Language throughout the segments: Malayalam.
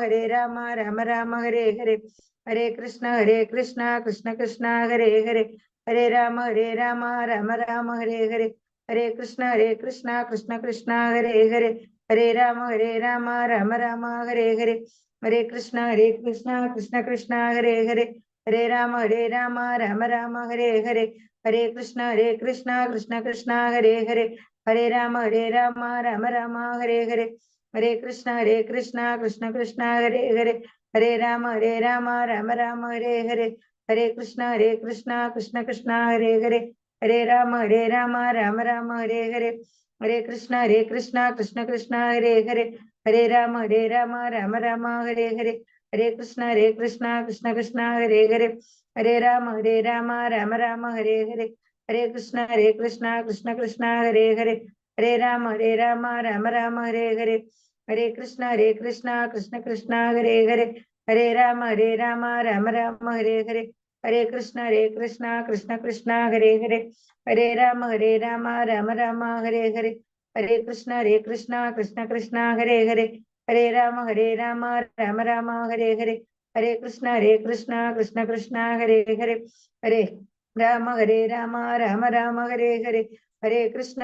राम राम हरे हरे, हरे कृष्ण कृष्ण कृष्ण हरे हरे, हरे राम राम राम हरे हरे, हरे कृष्ण कृष्ण कृष्ण हरे हरे, हरे राम राम राम हरे हरे, हरे कृष्ण कृष्ण कृष्ण हरे हरे, हरे राम राम राम हरे हरे, हरे कृष्ण कृष्ण कृष्ण हरे हरे, हरे राम राम राम हरे हरे, हरे कृष्ण कृष्ण कृष्ण हरे हरे, हरे राम राम राम हरे हरे, हरे कृष्ण कृष्ण कृष्ण हरे हरे, हरे राम राम राम हरे हरे, हरे कृष्ण कृष्ण कृष्ण हरे हरे, हरे राम राम राम हरे हरे, हरे कृष्ण कृष्ण कृष्ण हरे हरे, हरे राम राम राम हरे हरे, हरे कृष्ण कृष्ण कृष्ण हरे हरे, हरे राम राम राम हरे हरे, हरे कृष्ण कृष्ण कृष्ण हरे हरे, हरे राम राम राम हरे हरे, हरे कृष्ण कृष्ण कृष्ण हरे हरे, हरे राम राम राम हरे हरे, हरे कृष्ण कृष्ण कृष्ण हरे हरे, हरे राम राम राम हरे हरे, हरे कृष्ण कृष्ण कृष्ण हरे हरे, हरे राम राम हरे हरे, हरे कृष्ण कृष्ण कृष्ण हरे हरे, हरे राम राम राम हरे हरे, हरे कृष्ण कृष्ण कृष्ण हरे हरे, हरे राम राम राम हरे हरे, हरे कृष्ण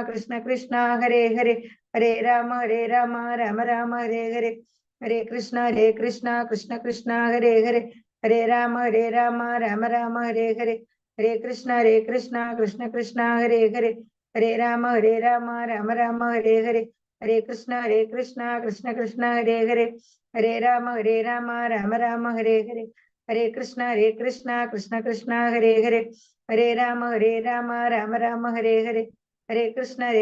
कृष्ण कृष्ण हरे हरे, हरे राम राम राम हरे हरे, हरे कृष्ण कृष्ण कृष्ण हरे हरे, हरे राम राम राम हरे हरे, हरे कृष्ण कृष्ण कृष्ण हरे हरे, हरे राम राम राम हरे हरे, हरे कृष्ण कृष्ण कृष्ण हरे हरे, हरे राम राम राम हरे हरे, हरे कृष्ण कृष्ण कृष्ण हरे हरे, हरे राम राम राम हरे हरे, हरे कृष्ण कृष्ण कृष्ण हरे हरे, हरे राम राम राम हरे हरे, हरे कृष्ण कृष्ण कृष्ण हरे हरे, हरे राम राम राम हरे हरे, हरे कृष्ण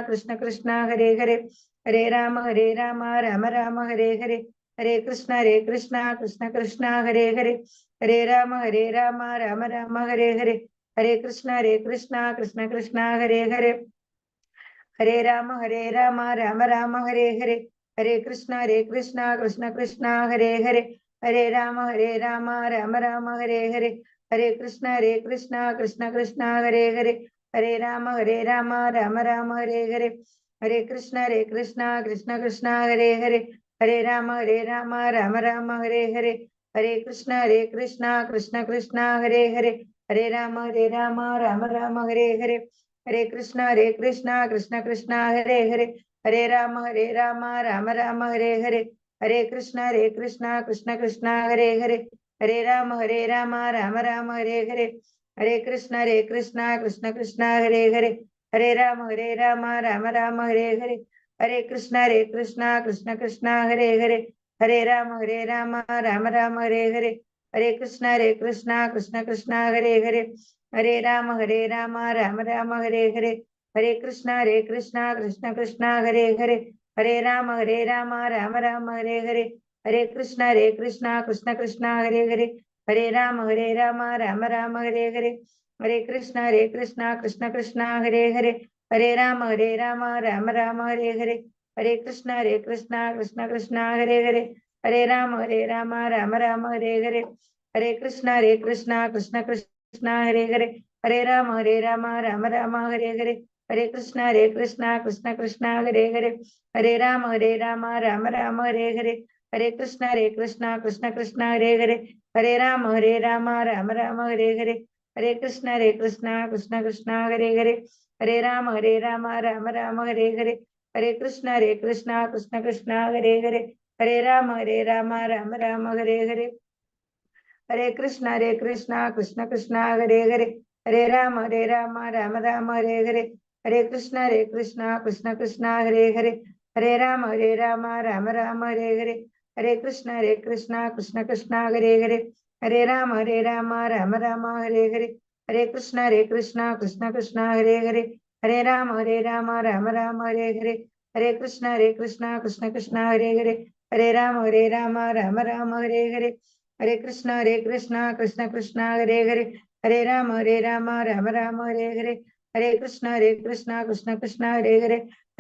कृष्ण कृष्ण हरे हरे, हरे राम राम राम हरे हरे, हरे कृष्ण कृष्ण कृष्ण हरे हरे, हरे राम राम राम हरे हरे, हरे कृष्ण कृष्ण कृष्ण हरे हरे, हरे राम राम राम हरे हरे, हरे कृष्ण कृष्ण कृष्ण हरे हरे, हरे राम राम राम हरे हरे, हरे कृष्ण कृष्ण कृष्ण हरे हरे, हरे राम राम राम हरे हरे, हरे कृष्ण कृष्ण कृष्ण हरे हरे, हरे राम राम राम हरे हरे, हरे कृष्ण कृष्ण कृष्ण हरे हरे, हरे राम राम राम हरे हरे, हरे कृष्ण कृष्ण कृष्ण हरे हरे, हरे राम राम राम हरे हरे, हरे कृष्ण कृष्ण कृष्ण हरे हरे, हरे राम राम राम हरे हरे, हरे कृष्ण कृष्ण कृष्ण हरे हरे, हरे राम राम राम हरे हरे, हरे कृष्ण कृष्ण कृष्ण हरे हरे, हरे राम राम राम हरे हरे, हरे कृष्ण कृष्ण कृष्ण हरे हरे, हरे राम राम राम हरे हरे, हरे कृष्ण कृष्ण कृष्ण हरे हरे, हरे राम राम राम हरे हरे, हरे कृष्ण कृष्ण कृष्ण हरे हरे, हरे राम राम राम हरे हरे, हरे कृष्ण कृष्ण कृष्ण हरे हरे, हरे राम राम राम हरे हरे, हरे कृष्ण कृष्ण कृष्ण हरे हरे, हरे राम राम राम हरे हरे, हरे कृष्ण कृष्ण कृष्ण हरे हरे, हरे राम राम राम हरे हरे, हरे कृष्ण कृष्ण कृष्ण हरे हरे, हरे राम राम राम हरे हरे, हरे कृष्ण कृष्ण कृष्ण हरे हरे, हरे राम राम राम हरे हरे, हरे कृष्ण कृष्ण कृष्ण हरे हरे, हरे राम राम राम हरे हरे, हरे कृष्ण कृष्ण कृष्ण हरे हरे, हरे राम राम राम हरे हरे, हरे कृष्ण कृष्ण कृष्ण हरे हरे, हरे राम राम राम हरे हरे, हरे कृष्ण कृष्ण कृष्ण हरे हरे, हरे राम राम राम हरे हरे, हरे कृष्ण कृष्ण कृष्ण हरे हरे,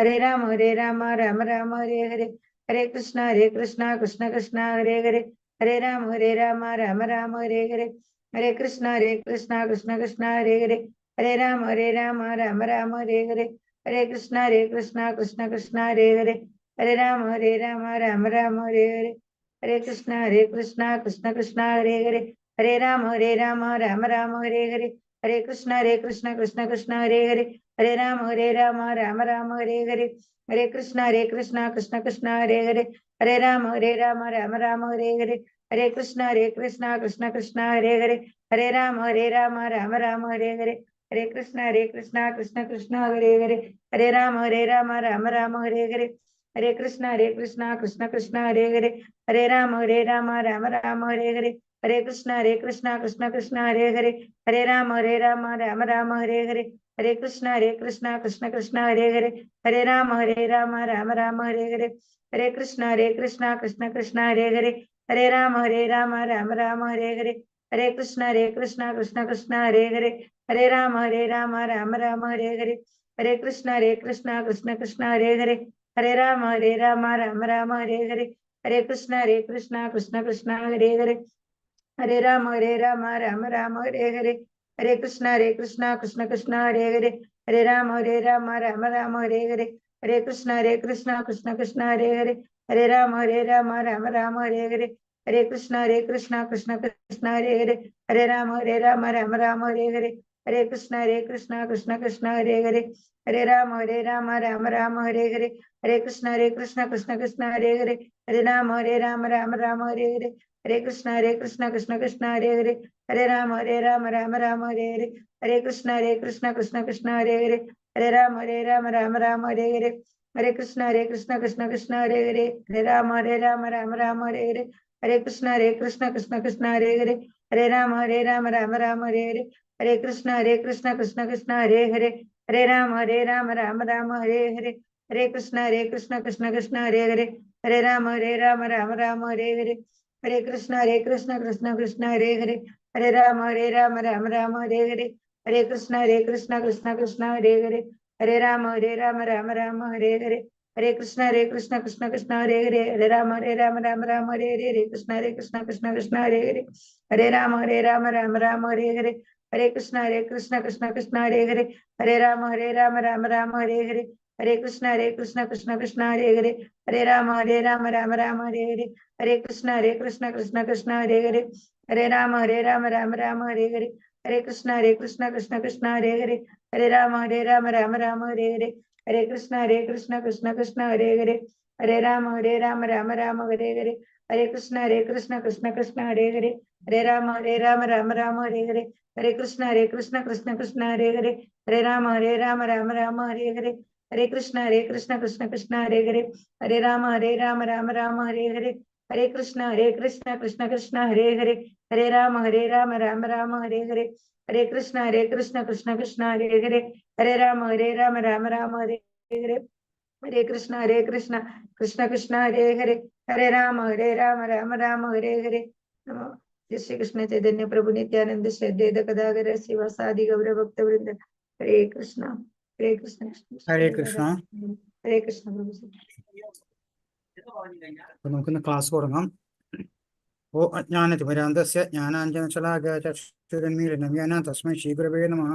हरे राम राम राम हरे हरे, हरे कृष्ण कृष्ण कृष्ण हरे हरे, हरे राम राम राम हरे हरे, हरे कृष्ण कृष्ण कृष्ण हरे हरे, हरे राम राम राम हरे हरे, हरे कृष्ण कृष्ण कृष्ण हरे हरे, हरे राम राम राम हरे हरे, हरे कृष्णा कृष्ण कृष्ण हरे हरे, हरे राम राम हरे हरे, हरे कृष्ण कृष्ण कृष्ण हरे हरे, हरे राम राम हरे हरे, हरे कृष्ण कृष्ण कृष्ण हरे हरे, हरे राम राम हरे हरे, हरे कृष्ण कृष्ण कृष्ण हरे हरे, हरे राम राम हरे हरे, हरे कृष्ण कृष्ण कृष्ण हरे हरे, हरे राम राम हरे हरे, हरे कृष्ण कृष्ण कृष्ण हरे हरे, हरे राम राम हरे हरे, हरे कृष्ण कृष्ण कृष्ण हरे हरे, हरे राम राम हरे हरे, हरे कृष्ण कृष्ण कृष्ण हरे हरे, हरे राम राम हरे हरे, हरे कृष्ण कृष्ण कृष्ण हरे हरे, हरे राम राम हरे हरे, हरे कृष्ण कृष्ण कृष्ण हरे हरे, हरे राम राम हरे हरे, हरे कृष्ण कृष्ण कृष्ण हरे हरे, हरे राम राम हरे हरे, हरे कृष्ण कृष्ण कृष्ण हरे हरे, हरे राम राम राम हरे हरे, हरे कृष्ण कृष्ण कृष्ण हरे हरे, हरे राम राम हरे हरे, हरे कृष्ण कृष्ण कृष्ण हरे हरे, हरे राम राम हरे हरे, हरे कृष्ण कृष्ण कृष्ण हरे हरे, हरे राम राम हरे हरे, हरे कृष्ण कृष्ण कृष्ण हरे हरे, हरे राम राम हरे हरे, हरे कृष्ण कृष्ण कृष्ण हरे हरे, हरे राम राम हरे हरे, हरे कृष्ण कृष्ण कृष्ण हरे हरे, हरे राम राम हरे हरे, हरे कृष्ण कृष्ण कृष्ण हरे हरे, हरे राम राम हरे हरे, हरे कृष्ण कृष्ण कृष्ण हरे हरे, हरे राम राम हरे हरे, हरे कृष्ण कृष्ण कृष्ण हरे हरे, हरे राम राम हरे हरे, हरे कृष्ण कृष्ण कृष्ण हरे हरे, हरे राम राम हरे हरे, हरे कृष्ण कृष्ण कृष्ण हरे हरे, हरे राम राम हरे हरे, हरे कृष्ण कृष्ण कृष्ण हरे हरे, हरे राम राम हरे हरे, हरे कृष्ण कृष्ण कृष्ण हरे हरे, हरे राम राम हरे हरे, हरे कृष्ण कृष्ण कृष्ण हरे हरे, हरे राम हरे हरे, हरे कृष्ण कृष्ण कृष्ण हरे हरे, हरे राम राम हरे हरे, हरे कृष्ण कृष्ण कृष्ण हरे हरे, हरे राम हरे हरे, हरे कृष्ण कृष्ण कृष्ण हरे हरे, हरे राम राम हरे हरे, हरे कृष्ण कृष्ण कृष्ण हरे हरे, हरे राम राम हरे हरे, हरे कृष्ण कृष्ण कृष्ण हरे हरे, हरे राम राम हरे हरे, हरे कृष्ण कृष्ण कृष्ण हरे हरे, हरे राम राम हरे हरे, हरे कृष्ण कृष्ण कृष्ण हरे हरे, हरे राम राम हरे हरे, हरे कृष्ण कृष्ण कृष्ण हरे हरे, हरे राम राम हरे हरे, हरे कृष्ण कृष्ण कृष्ण हरे हरे, हरे राम राम हरे हरे, हरे कृष्ण कृष्ण कृष्ण हरे हरे, हरे राम राम हरे हरे, हरे कृष्ण कृष्ण कृष्ण हरे हरे, हरे राम राम हरे हरे, हरे कृष्ण कृष्ण कृष्ण हरे हरे, हरे राम राम राम हरे हरे, नमो जय श्री कृष्ण चैतन्य प्रभु नित्यानंद श्री अद्वैत गदाधर श्रीवासादि गौर भक्त वृंद, हरे कृष्ण हरे कृष्ण हरे कृष्ण प्रभु। നമുക്കിന്ന് ക്ലാസ് തുടങ്ങാം. ഓ അജ്ഞാനതിമിരാന്തസ്യ ജ്ഞാനാഞ്ജനശലാകായ ചക്ഷുരുന്മീലനം യേന തസ്മൈ ശ്രീഗുരവേ നമഃ.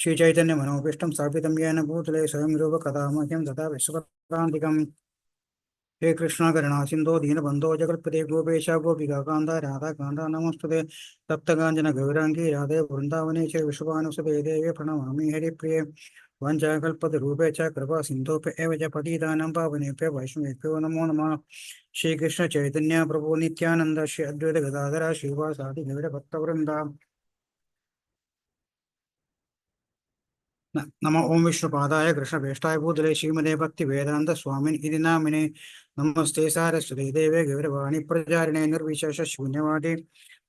ശ്രീചൈതന്യമനോഭീഷ്ടം സ്ഥാപിതം യേന ഭൂതലേ സ്വയം രൂപകഥാ മഹ്യം തഥാ വിശ്വകാന്തികം. हे कृष्ण करुणा सिंधो दीनबंधो जगत्पते गोपेश गोपिका कांत राधा कांत नमस्तुते तप्तकांचन गौरांगी राधे वृंदावनेश्वरी विश्वभानुसुते देवे प्रणमामि हरिप्रिये वंशाकल्पतरूपे च कृपा सिन्धुभ्य एव च पतितानां पावनेभ्यो वैष्णवेभ्यो नमो नमः. श्रीकृष्ण चैतन्य प्रभु नित्यानंद श्री अद्वैत गदाधर श्रीवासादि गौरभक्तवृन्द. नमो ओं विष्णुपादाय कृष्णवेष्टाय भूतले श्रीमते भक्ति वेदांत स्वामिन् इति नामिने. नमस्ते सारस्वती देवे गौरवाणी प्रचारिणे निर्विशेष शून्यवादी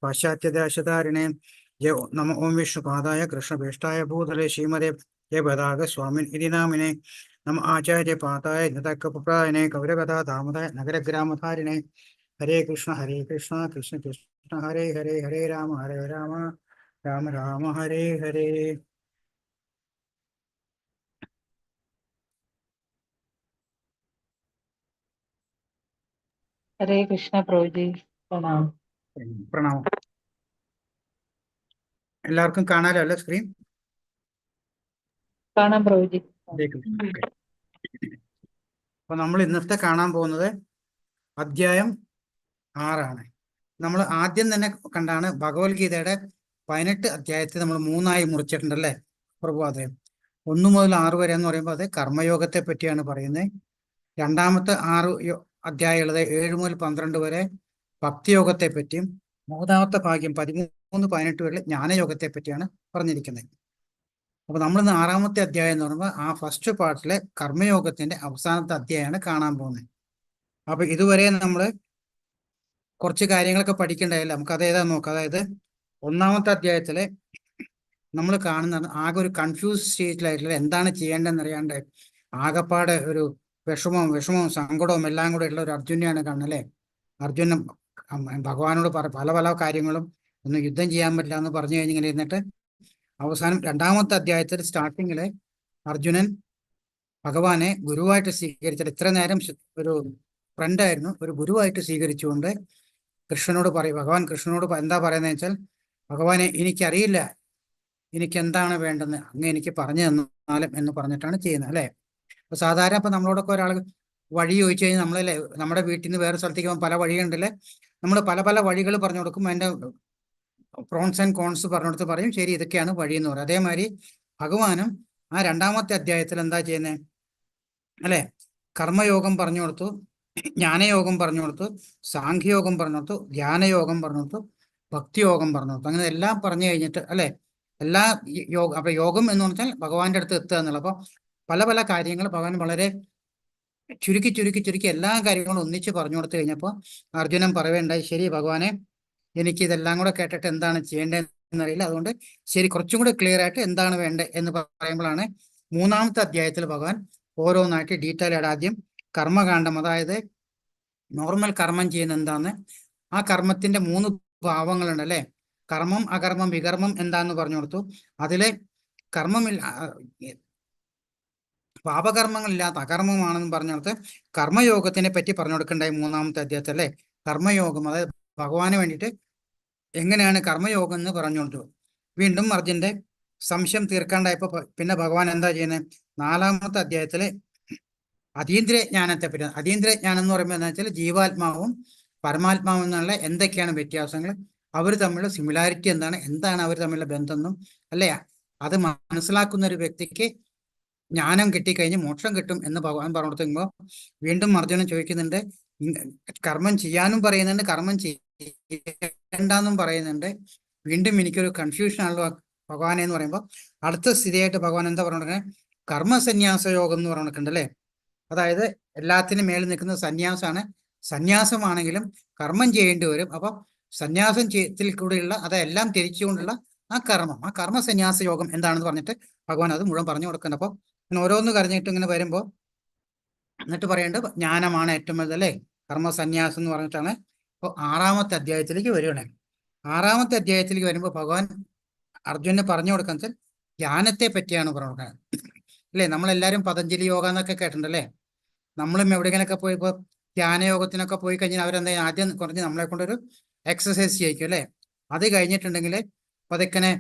पाश्चात्यदेशतारिणे. जय नमो ओं विष्णुपादाय कृष्णवेष्टाय भूतले श्रीमते भक्तिवेदांत स्वामिन् इति नामिने. नम आचार्य पादाय नतकपप्रायणे कविरकथा दामोदय नगरग्रामधारिणे. हरे कृष्ण कृष्ण कृष्ण हरे हरे, हरे राम राम राम हरे हरे. हरे कृष्ण प्रभु जी प्रणाम. പ്രണാമം. എല്ലാവർക്കും കാണാലോ സ്ക്രീൻ? കാണാം പ്രഭു जी. അപ്പൊ നമ്മൾ ഇന്നത്തെ കാണാൻ പോകുന്നത് അധ്യായം 6 നമ്മൾ ആദ്യം തന്നെ കണ്ടാണ് ഭഗവത്ഗീതയുടെ 18 അധ്യായത്തിൽ നമ്മൾ 3 മുറിച്ചിട്ടുണ്ടല്ലേ പ്രഭാതം 1 മുതൽ 6 വരെ എന്ന് പറയുമ്പോൾ അത് കർമ്മയോഗത്തെ പറ്റിയാണ് പറയുന്നത്. രണ്ടാമത്തെ 6 അധ്യായമുള്ളത് 7 മുതൽ 12 വരെ ഭക്തിയോഗത്തെ പറ്റിയും 3ാമത്തെ ഭാഗ്യം 13, 18 വരെ ജ്ഞാനയോഗത്തെ പറ്റിയാണ് പറഞ്ഞിരിക്കുന്നത്. അപ്പൊ നമ്മൾ ഇന്ന് 6ാമത്തെ അധ്യായം എന്ന് പറയുമ്പോൾ ആ ഫസ്റ്റ് പാർട്ടിലെ കർമ്മയോഗത്തിന്റെ അവസാനത്തെ അധ്യായമാണ് കാണാൻ പോകുന്നത്. അപ്പൊ ഇതുവരെ നമ്മൾ കുറച്ച് കാര്യങ്ങളൊക്കെ പഠിക്കേണ്ടതല്ല, നമുക്ക് അത് ഏതാ നോക്കാം. അതായത് 1ാമത്തെ അധ്യായത്തില് നമ്മൾ കാണുന്നത് ആകെ ഒരു കൺഫ്യൂസ് സ്റ്റേറ്റിലായിട്ടുള്ള എന്താണ് ചെയ്യേണ്ടതെന്ന് അറിയാണ്ട് ആകെപ്പാടെ ഒരു വിഷമവും സങ്കടവും എല്ലാം കൂടെ ഉള്ള ഒരു അർജുനെയാണ് കാണുന്നത് അല്ലേ. അർജുനൻ ഭഗവാനോട് പല പല കാര്യങ്ങളും ഒന്നും യുദ്ധം ചെയ്യാൻ പറ്റില്ല എന്ന് പറഞ്ഞു കഴിഞ്ഞിങ്ങനെ ഇരുന്നിട്ട് അവസാനം 2ാമത്തെ അധ്യായത്തിൽ സ്റ്റാർട്ടിങ്ങില് അർജുനൻ ഭഗവാനെ ഗുരുവായിട്ട് സ്വീകരിച്ചിട്ട് ഇത്ര നേരം ഒരു ഫ്രണ്ടായിരുന്നു, ഒരു ഗുരുവായിട്ട് സ്വീകരിച്ചുകൊണ്ട് ഭഗവാൻ കൃഷ്ണനോട് എന്താ പറയുന്നത് വെച്ചാൽ, ഭഗവാനെ എനിക്കറിയില്ല എനിക്ക് എന്താണ് വേണ്ടെന്ന്, അങ്ങ് എനിക്ക് പറഞ്ഞു തന്നാലും എന്ന് പറഞ്ഞിട്ടാണ് ചെയ്യുന്നത് അല്ലേ. അപ്പൊ സാധാരണ ഇപ്പൊ നമ്മളോടൊക്കെ ഒരാൾ വഴി ചോദിച്ചു കഴിഞ്ഞാൽ നമ്മളല്ലേ നമ്മുടെ വീട്ടിൽ നിന്ന് വേറെ സ്ഥലത്തേക്ക് പോകാൻ പല വഴിയുണ്ടല്ലേ, നമ്മൾ പല പല വഴികൾ പറഞ്ഞു കൊടുക്കും, അതിന്റെ പ്രോൺസ് ആൻഡ് കോൺസ് പറഞ്ഞെടുത്ത് പറയും ശരി ഇതൊക്കെയാണ് വഴി എന്ന് പറയും. അതേമാതിരി ഭഗവാനും ആ 2ാമത്തെ അധ്യായത്തിൽ എന്താ ചെയ്യുന്നത് അല്ലെ, കർമ്മയോഗം പറഞ്ഞു കൊടുത്തു, ജ്ഞാനയോഗം പറഞ്ഞു കൊടുത്തു, സാഖ്യയോഗം പറഞ്ഞു കൊടുത്തു, ധ്യാനയോഗം പറഞ്ഞു കൊടുത്തു, ഭക്തിയോഗം പറഞ്ഞു കൊടുത്തു. അങ്ങനെ എല്ലാം പറഞ്ഞു കഴിഞ്ഞിട്ട് അല്ലെ എല്ലാ അപ്പൊ യോഗം എന്ന് പറഞ്ഞാൽ ഭഗവാന്റെ അടുത്ത് എത്തുക എന്നുള്ള. അപ്പൊ പല പല കാര്യങ്ങൾ ഭഗവാൻ വളരെ ചുരുക്കി എല്ലാ കാര്യങ്ങളും ഒന്നിച്ച് പറഞ്ഞു കൊടുത്തു കഴിഞ്ഞപ്പോൾ അർജുനൻ പറയുകയുണ്ടായി, ശരി ഭഗവാനെ എനിക്ക് ഇതെല്ലാം കൂടെ കേട്ടിട്ട് എന്താണ് ചെയ്യേണ്ടതെന്നറിയില്ല, അതുകൊണ്ട് ശരി കുറച്ചും കൂടെ ക്ലിയർ ആയിട്ട് എന്താണ് വേണ്ടത് എന്ന് പറയുമ്പോഴാണ് 3ാമത്തെ അധ്യായത്തിൽ ഭഗവാൻ ഓരോന്നായിട്ട് ഡീറ്റെയിൽ ആയിട്ട് ആദ്യം കർമ്മകാന്ഡം, അതായത് നോർമൽ കർമ്മം ചെയ്യുന്ന എന്താന്ന്, ആ കർമ്മത്തിന്റെ 3 ഭാവങ്ങളുണ്ട് അല്ലെ, കർമ്മം, അകർമ്മം, വികർമ്മം എന്താന്ന് പറഞ്ഞു കൊടുത്തു. അതിലെ കർമ്മമില്ല പാപകർമ്മങ്ങളില്ലാത്ത അകർമ്മമാണെന്ന് പറഞ്ഞു കൊടുത്ത് കർമ്മയോഗത്തിനെ പറ്റി പറഞ്ഞു കൊടുക്കണ്ടായി 3ാമത്തെ അധ്യായത്തിൽ അല്ലെ. കർമ്മയോഗം അതായത് ഭഗവാന് വേണ്ടിയിട്ട് എങ്ങനെയാണ് കർമ്മയോഗം എന്ന് പറഞ്ഞു കൊടുത്തു. വീണ്ടും അർജുന്റെ സംശയം തീർക്കാണ്ടായപ്പോ പിന്നെ ഭഗവാൻ എന്താ ചെയ്യുന്നത്, 4ാമത്തെ അധ്യായത്തില് അതീന്ദ്രിയ ജ്ഞാനത്തെ പറ്റി. അതീന്ദ്രിയ ജ്ഞാനം എന്ന് പറയുമ്പോൾ എന്താ വെച്ചാൽ ജീവാത്മാവും പരമാത്മാവും എന്നുള്ള എന്തൊക്കെയാണ് വ്യത്യാസങ്ങൾ, അവർ തമ്മിലുള്ള സിമിലാരിറ്റി എന്താണ് അവർ തമ്മിലുള്ള ബന്ധം എന്നും അല്ലേ, അത് മനസ്സിലാക്കുന്ന ഒരു വ്യക്തിക്ക് ജ്ഞാനം കിട്ടിക്കഴിഞ്ഞ് മോക്ഷം കിട്ടും എന്ന് ഭഗവാൻ പറഞ്ഞു കൊടുക്കുമ്പോൾ വീണ്ടും അർജുനൻ ചോദിക്കുന്നുണ്ട്, കർമ്മം ചെയ്യാനും പറയുന്നുണ്ട്, കർമ്മം ചെയ്യണ്ടെന്നും പറയുന്നുണ്ട്. വീണ്ടും എനിക്കൊരു കൺഫ്യൂഷൻ ആണല്ലോ ഭഗവാനെ എന്ന് പറയുമ്പോൾ അടുത്ത സ്ഥിതിയായിട്ട് ഭഗവാൻ എന്താ പറഞ്ഞിരിക്കുന്നത്, കർമ്മസന്യാസ യോഗം എന്ന് പറഞ്ഞിട്ടുണ്ട് അല്ലേ. അതായത് എല്ലാത്തിനും മേളിൽ നിൽക്കുന്ന സന്യാസമാണ്. സന്യാസമാണെങ്കിലും കർമ്മം ചെയ്യേണ്ടി വരും. അപ്പൊ സന്യാസം ചെയ്യത്തിൽ കൂടെയുള്ള അതെല്ലാം തിരിച്ചുകൊണ്ടുള്ള ആ കർമ്മസന്യാസ യോഗം എന്താണെന്ന് പറഞ്ഞിട്ട് ഭഗവാൻ അത് മുഴുവൻ പറഞ്ഞു കൊടുക്കുന്നത്. അപ്പൊ ഓരോന്ന് കരഞ്ഞിട്ട് ഇങ്ങനെ വരുമ്പോൾ എന്നിട്ട് പറയേണ്ടത് ജ്ഞാനമാണ് ഏറ്റവും വലുത് അല്ലേ, കർമ്മസന്യാസം എന്ന് പറഞ്ഞിട്ടാണ്. അപ്പോൾ 6ാമത്തെ അധ്യായത്തിലേക്ക് വരികയാണ്. 6ാമത്തെ അധ്യായത്തിലേക്ക് വരുമ്പോൾ ഭഗവാൻ അർജുനന് പറഞ്ഞു കൊടുക്കാൻ വെച്ചാൽ ധ്യാനത്തെ പറ്റിയാണ് പറഞ്ഞു കൊടുക്കുന്നത് അല്ലേ. നമ്മളെല്ലാവരും പതഞ്ജലി യോഗ എന്നൊക്കെ കേട്ടിട്ടുണ്ടല്ലേ. നമ്മളും എവിടെയെങ്കിലൊക്കെ പോയി ഇപ്പോൾ ധ്യാനയോഗത്തിനൊക്കെ പോയി കഴിഞ്ഞാൽ അവരെന്താ ആദ്യം കുറഞ്ഞ് നമ്മളെ കൊണ്ടൊരു എക്സസൈസ് ചെയ്യിക്കും അല്ലേ. അത് കഴിഞ്ഞിട്ടുണ്ടെങ്കിൽ പതുക്കനെ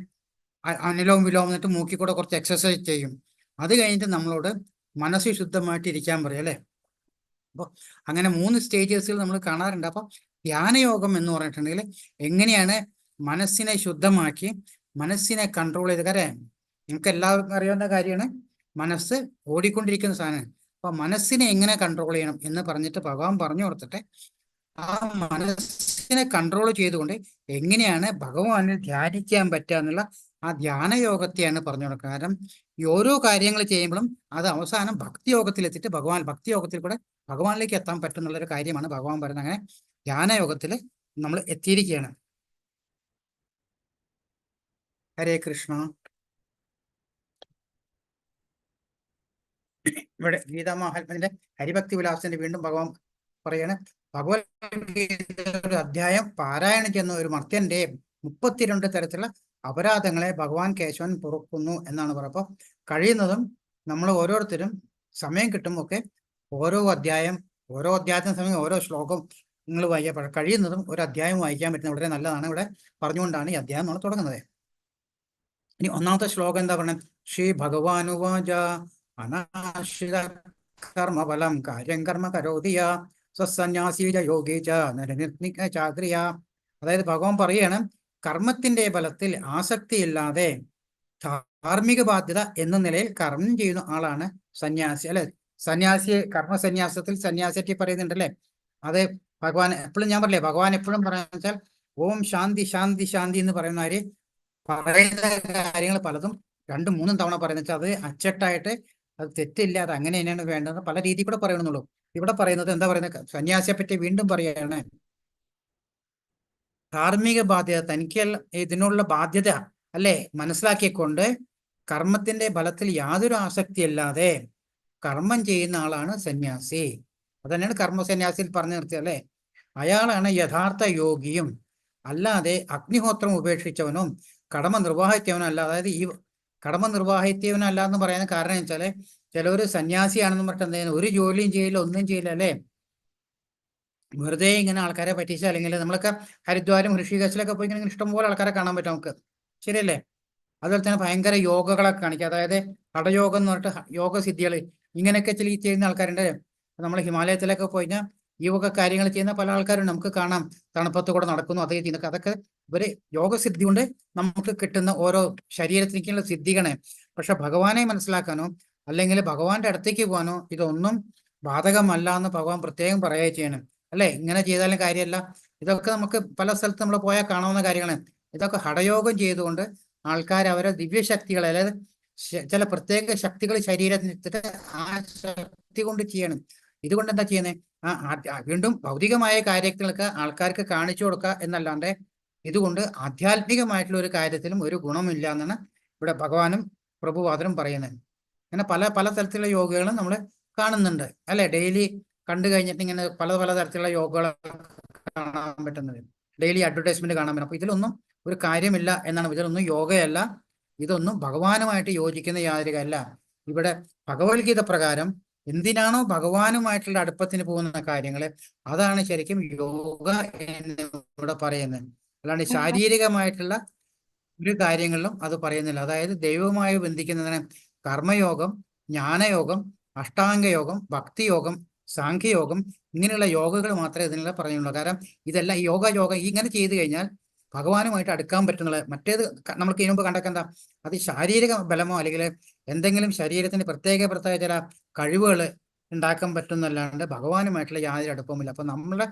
അനിലോം വിലോം എന്നിട്ട് മൂക്കി കൂടെ കുറച്ച് എക്സസൈസ് ചെയ്യും. അത് കഴിഞ്ഞിട്ട് നമ്മളോട് മനസ്സ് ശുദ്ധമായിട്ട് ഇരിക്കാൻ പറയും അല്ലേ. അപ്പോൾ അങ്ങനെ 3 സ്റ്റേജസിൽ നമ്മൾ കാണാറുണ്ട്. അപ്പോൾ ധ്യാനയോഗം എന്ന് പറഞ്ഞിട്ടുണ്ടെങ്കിൽ എങ്ങനെയാണ് മനസ്സിനെ ശുദ്ധമാക്കി മനസ്സിനെ കൺട്രോൾ ചെയ്ത്, കാര്യം നമുക്ക് എല്ലാവർക്കും അറിയാവുന്ന കാര്യമാണ്, മനസ്സ് ഓടിക്കൊണ്ടിരിക്കുന്ന സാധനമാണ്. അപ്പൊ മനസ്സിനെ എങ്ങനെ കൺട്രോൾ ചെയ്യണം എന്ന് പറഞ്ഞിട്ട് ഭഗവാൻ പറഞ്ഞു കൊടുത്തിട്ട് ആ മനസ്സിനെ കൺട്രോൾ ചെയ്തുകൊണ്ട് എങ്ങനെയാണ് ഭഗവാനെ ധ്യാനിക്കാൻ പറ്റുക എന്നുള്ള ആ ധ്യാനയോഗത്തെയാണ് പറഞ്ഞു കൊടുക്കുക. കാരണം ഈ ഓരോ കാര്യങ്ങൾ ചെയ്യുമ്പോഴും അത് അവസാനം ഭക്തിയോഗത്തിലെത്തിയിട്ട് ഭക്തിയോഗത്തിൽ കൂടെ ഭഗവാനിലേക്ക് എത്താൻ പറ്റുന്നുള്ളൊരു കാര്യമാണ് ഭഗവാൻ പറയുന്നത്. അങ്ങനെ ധ്യാനയോഗത്തിൽ നമ്മൾ എത്തിയിരിക്കുകയാണ്. ഹരേ കൃഷ്ണ. ഇവിടെ ഗീതാമഹാത്മ്യത്തിന്റെ ഹരിഭക്തി വിലാസത്തിന്റെ വീണ്ടും ഭഗവാൻ പറയാണ്, ഭഗവത്ഗീത അധ്യായം പാരായണം ചെയ്യുന്ന ഒരു മർത്യന്റെ 32 തരത്തിലുള്ള അപരാധങ്ങളെ ഭഗവാൻ കേശവൻ പൊറുക്കുന്നു എന്നാണ് പറയുക. അപ്പോൾ കഴിയുന്നതും നമ്മൾ ഓരോരുത്തരും സമയം കിട്ടുമ്പോൾ ഓരോ അധ്യായത്തിന് സമയം ഓരോ ശ്ലോകം നിങ്ങൾ വായിക്കാൻ കഴിയുന്നതും ഒരു അധ്യായം വായിക്കാൻ പറ്റുന്നത് വളരെ നല്ലതാണ്. ഇവിടെ പറഞ്ഞുകൊണ്ടാണ് ഈ അധ്യായം നമ്മൾ തുടങ്ങുന്നത്. ഇനി 1ാമത്തെ ശ്ലോകം എന്താ പറയുന്നത്, ശ്രീ ഭഗവാനുവാച അനാശ്രിത കർമ്മഫലം കാര്യം കർമ്മ കരോതിയ സ്വസന്യാസീജ യോഗീച നരനിർണിക ചാക്രിയ. അതായത് ഭഗവാൻ പറയാണ്, കർമ്മത്തിന്റെ ഫലത്തിൽ ആസക്തിയില്ലാതെ ധാർമ്മിക ബാധ്യത എന്ന നിലയിൽ കർമ്മം ചെയ്യുന്ന ആളാണ് സന്യാസി. അല്ലെ, സന്യാസി കർമ്മസന്യാസത്തിൽ സന്യാസിറ്റി പറയുന്നുണ്ടല്ലേ. അത് ഭഗവാൻ എപ്പോഴും, ഞാൻ പറയില്ലേ, ഭഗവാൻ എപ്പോഴും പറയാന്ന് വെച്ചാൽ ഓം ശാന്തി ശാന്തി ശാന്തി എന്ന് പറയുന്നവര് പറയുന്ന കാര്യങ്ങൾ പലതും 2-3 തവണ പറയുന്ന വെച്ചാൽ അത് അച്ചട്ടായിട്ട് അത് തെറ്റില്ല, അത് അങ്ങനെ തന്നെയാണ് വേണ്ടത്, പല രീതിയിൽ കൂടെ പറയണമെന്നുള്ളൂ. ഇവിടെ പറയുന്നത് എന്താ പറയുന്നത്, സന്യാസിയെ പറ്റി വീണ്ടും പറയുകയാണ്, ധാർമ്മിക ബാധ്യത, തനിക്ക് ഇതിനുള്ള ബാധ്യത അല്ലെ മനസ്സിലാക്കിക്കൊണ്ട് കർമ്മത്തിന്റെ ഫലത്തിൽ യാതൊരു ആസക്തിയല്ലാതെ കർമ്മം ചെയ്യുന്ന ആളാണ് സന്യാസി. അതന്നെയാണ് കർമ്മസന്യാസിയിൽ പറഞ്ഞു നിർത്തിയത് അല്ലെ. അയാളാണ് യഥാർത്ഥ യോഗിയും. അല്ലാതെ അഗ്നിഹോത്രം ഉപേക്ഷിച്ചവനും കടമ നിർവാഹിച്ചവനും അല്ല. അതായത് ഈ കടമ നിർവാഹിച്ചവനല്ല എന്ന് പറയാൻ കാരണം വെച്ചാല് ചിലവര് സന്യാസിയാണെന്ന് പറഞ്ഞിട്ട് എന്ത് ചെയ്യുന്നു, ഒരു ജോലിയും ചെയ്യില്ല, ഒന്നും ചെയ്യില്ല അല്ലെ, വെറുതെ ഇങ്ങനെ ആൾക്കാരെ പറ്റിച്ച. അല്ലെങ്കിൽ നമ്മളൊക്കെ ഹരിദ്വാരം ഋഷികേശിലൊക്കെ പോയി ഇങ്ങനെ ഇഷ്ടംപോലെ ആൾക്കാരെ കാണാൻ പറ്റും നമുക്ക്, ശരിയല്ലേ. അതുപോലെ തന്നെ ഭയങ്കര യോഗകളൊക്കെ കാണിക്കുക, അതായത് ഹഠയോഗം എന്ന് പറഞ്ഞിട്ട് യോഗസിദ്ധികൾ ഇങ്ങനെയൊക്കെ ചെയ്യുന്ന ആൾക്കാരുണ്ട്. നമ്മൾ ഹിമാലയത്തിലൊക്കെ പോയി കഴിഞ്ഞാൽ യോഗ കാര്യങ്ങൾ ചെയ്യുന്ന പല ആൾക്കാരും നമുക്ക് കാണാം, തണുപ്പത്ത് കൂടെ നടക്കുന്നു, അതേ ചെയ്യുന്നൊക്കെ. അതൊക്കെ ഇവര് യോഗസിദ്ധി കൊണ്ട് നമുക്ക് കിട്ടുന്ന ഓരോ ശരീരത്തിലേക്കുള്ള സിദ്ധികളെ. പക്ഷെ ഭഗവാനെ മനസ്സിലാക്കാനോ അല്ലെങ്കിൽ ഭഗവാന്റെ അടുത്തേക്ക് പോകാനോ ഇതൊന്നും ബാധകമല്ല എന്ന് ഭഗവാൻ പ്രത്യേകം പറയുക ചെയ്യണം അല്ലെ. ഇങ്ങനെ ചെയ്താലും കാര്യമല്ല. ഇതൊക്കെ നമുക്ക് പല സ്ഥലത്ത് നമ്മൾ പോയാൽ കാണാവുന്ന കാര്യങ്ങളാണ്. ഇതൊക്കെ ഹഠയോഗം ചെയ്തുകൊണ്ട് ആൾക്കാർ അവരെ ദിവ്യശക്തികൾ, അതായത് ചില പ്രത്യേക ശക്തികൾ ശരീരത്തിന് ആ ശക്തി കൊണ്ട് ചെയ്യണം. ഇതുകൊണ്ട് എന്താ ചെയ്യുന്നത്, വീണ്ടും ഭൗതികമായ കാര്യങ്ങൾക്ക് ആൾക്കാർക്ക് കാണിച്ചു കൊടുക്കുക എന്നല്ലാണ്ട് ഇതുകൊണ്ട് ആധ്യാത്മികമായിട്ടുള്ള ഒരു കാര്യത്തിലും ഒരു ഗുണമില്ല എന്നാണ് ഇവിടെ ഭഗവാനും പ്രഭുപാദരും പറയുന്നത്. അങ്ങനെ പല പല തരത്തിലുള്ള യോഗകളും നമ്മൾ കാണുന്നുണ്ട് അല്ലെ. ഡെയിലി കണ്ടു കഴിഞ്ഞിട്ട് ഇങ്ങനെ പല പല തരത്തിലുള്ള യോഗകൾ കാണാൻ പറ്റുന്നത്, ഡെയിലി അഡ്വർടൈസ്മെന്റ് കാണാൻ പറ്റും. അപ്പൊ ഇതിലൊന്നും ഒരു കാര്യമില്ല എന്നാണ്. ഇതിലൊന്നും യോഗയല്ല, ഇതൊന്നും ഭഗവാനുമായിട്ട് യോജിക്കുന്ന യാതൊരു കാര്യമല്ല. ഇവിടെ ഭഗവത്ഗീത പ്രകാരം എന്തിനാണോ ഭഗവാനുമായിട്ടുള്ള അടുപ്പത്തിന് പോകുന്ന കാര്യങ്ങൾ, അതാണ് ശരിക്കും യോഗ എന്ന് ഇവിടെ പറയുന്നത്. അല്ലാണ്ട് ശാരീരികമായിട്ടുള്ള ഒരു കാര്യങ്ങളിലും അത് പറയുന്നില്ല. അതായത് ദൈവവുമായി ബന്ധിക്കുന്നതിന് കർമ്മയോഗം, ജ്ഞാനയോഗം, അഷ്ടാംഗയോഗം, ഭക്തിയോഗം, സാഖ്യയോഗം, ഇങ്ങനെയുള്ള യോഗകൾ മാത്രമേ ഇതിനുള്ള പറഞ്ഞുള്ളൂ. കാരണം ഇതെല്ലാം യോഗ ഇങ്ങനെ ചെയ്തു കഴിഞ്ഞാൽ ഭഗവാനുമായിട്ട് അടുക്കാൻ പറ്റുന്നത്. മറ്റേത് നമ്മൾക്ക് ഇതിനു മുമ്പ് കണ്ടൊക്കെ എന്താ, അത് ശാരീരിക ബലമോ അല്ലെങ്കിൽ എന്തെങ്കിലും ശരീരത്തിന് പ്രത്യേക ചില കഴിവുകൾ ഉണ്ടാക്കാൻ പറ്റുന്നല്ലാണ്ട് ഭഗവാനുമായിട്ടുള്ള യാതൊരു അടുപ്പമില്ല. അപ്പൊ നമ്മളെ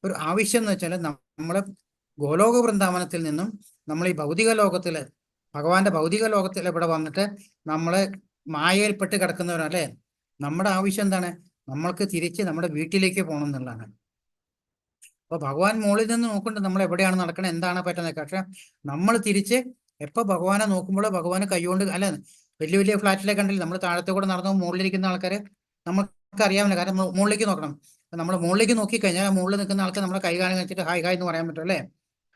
ഒരു ആവശ്യം എന്ന് വെച്ചാൽ നമ്മളെ ഗോലോക വൃന്ദാവനത്തിൽ നിന്നും നമ്മൾ ഈ ഭൗതിക ലോകത്തില്, ഭഗവാന്റെ ഭൗതിക ലോകത്തിൽ ഇവിടെ വന്നിട്ട് നമ്മള് മായയിൽപ്പെട്ട് കിടക്കുന്നവരല്ലേ. നമ്മുടെ ആവശ്യം എന്താണ്, നമ്മൾക്ക് തിരിച്ച് നമ്മുടെ വീട്ടിലേക്ക് പോകണം എന്നുള്ളതാണ്. അപ്പൊ ഭഗവാൻ മുകളിൽ നിന്ന് നോക്കുന്നുണ്ട് നമ്മൾ എവിടെയാണ് നടക്കുന്നത്, എന്താണ് പറ്റുന്നത്. പക്ഷെ നമ്മൾ തിരിച്ച് എപ്പോൾ ഭഗവാനെ നോക്കുമ്പോൾ ഭഗവാന് കൈകൊണ്ട് അല്ല, വലിയ വലിയ ഫ്ലാറ്റിലേക്ക് കണ്ടില്ല, നമ്മൾ താഴത്തെ കൂടെ നടന്നു മുകളിലിരിക്കുന്ന ആൾക്കാരെ നമുക്ക് അറിയാമല്ലോ. കാരണം മുകളിലേക്ക് നോക്കണം. നമ്മൾ മുകളിലേക്ക് നോക്കിക്കഴിഞ്ഞാൽ ആ മുകളിൽ നിൽക്കുന്ന ആൾക്ക് നമ്മളെ കൈ കാണി വെച്ചിട്ട് ഹായ് ഹായ് എന്ന് പറയാൻ പറ്റും അല്ലേ.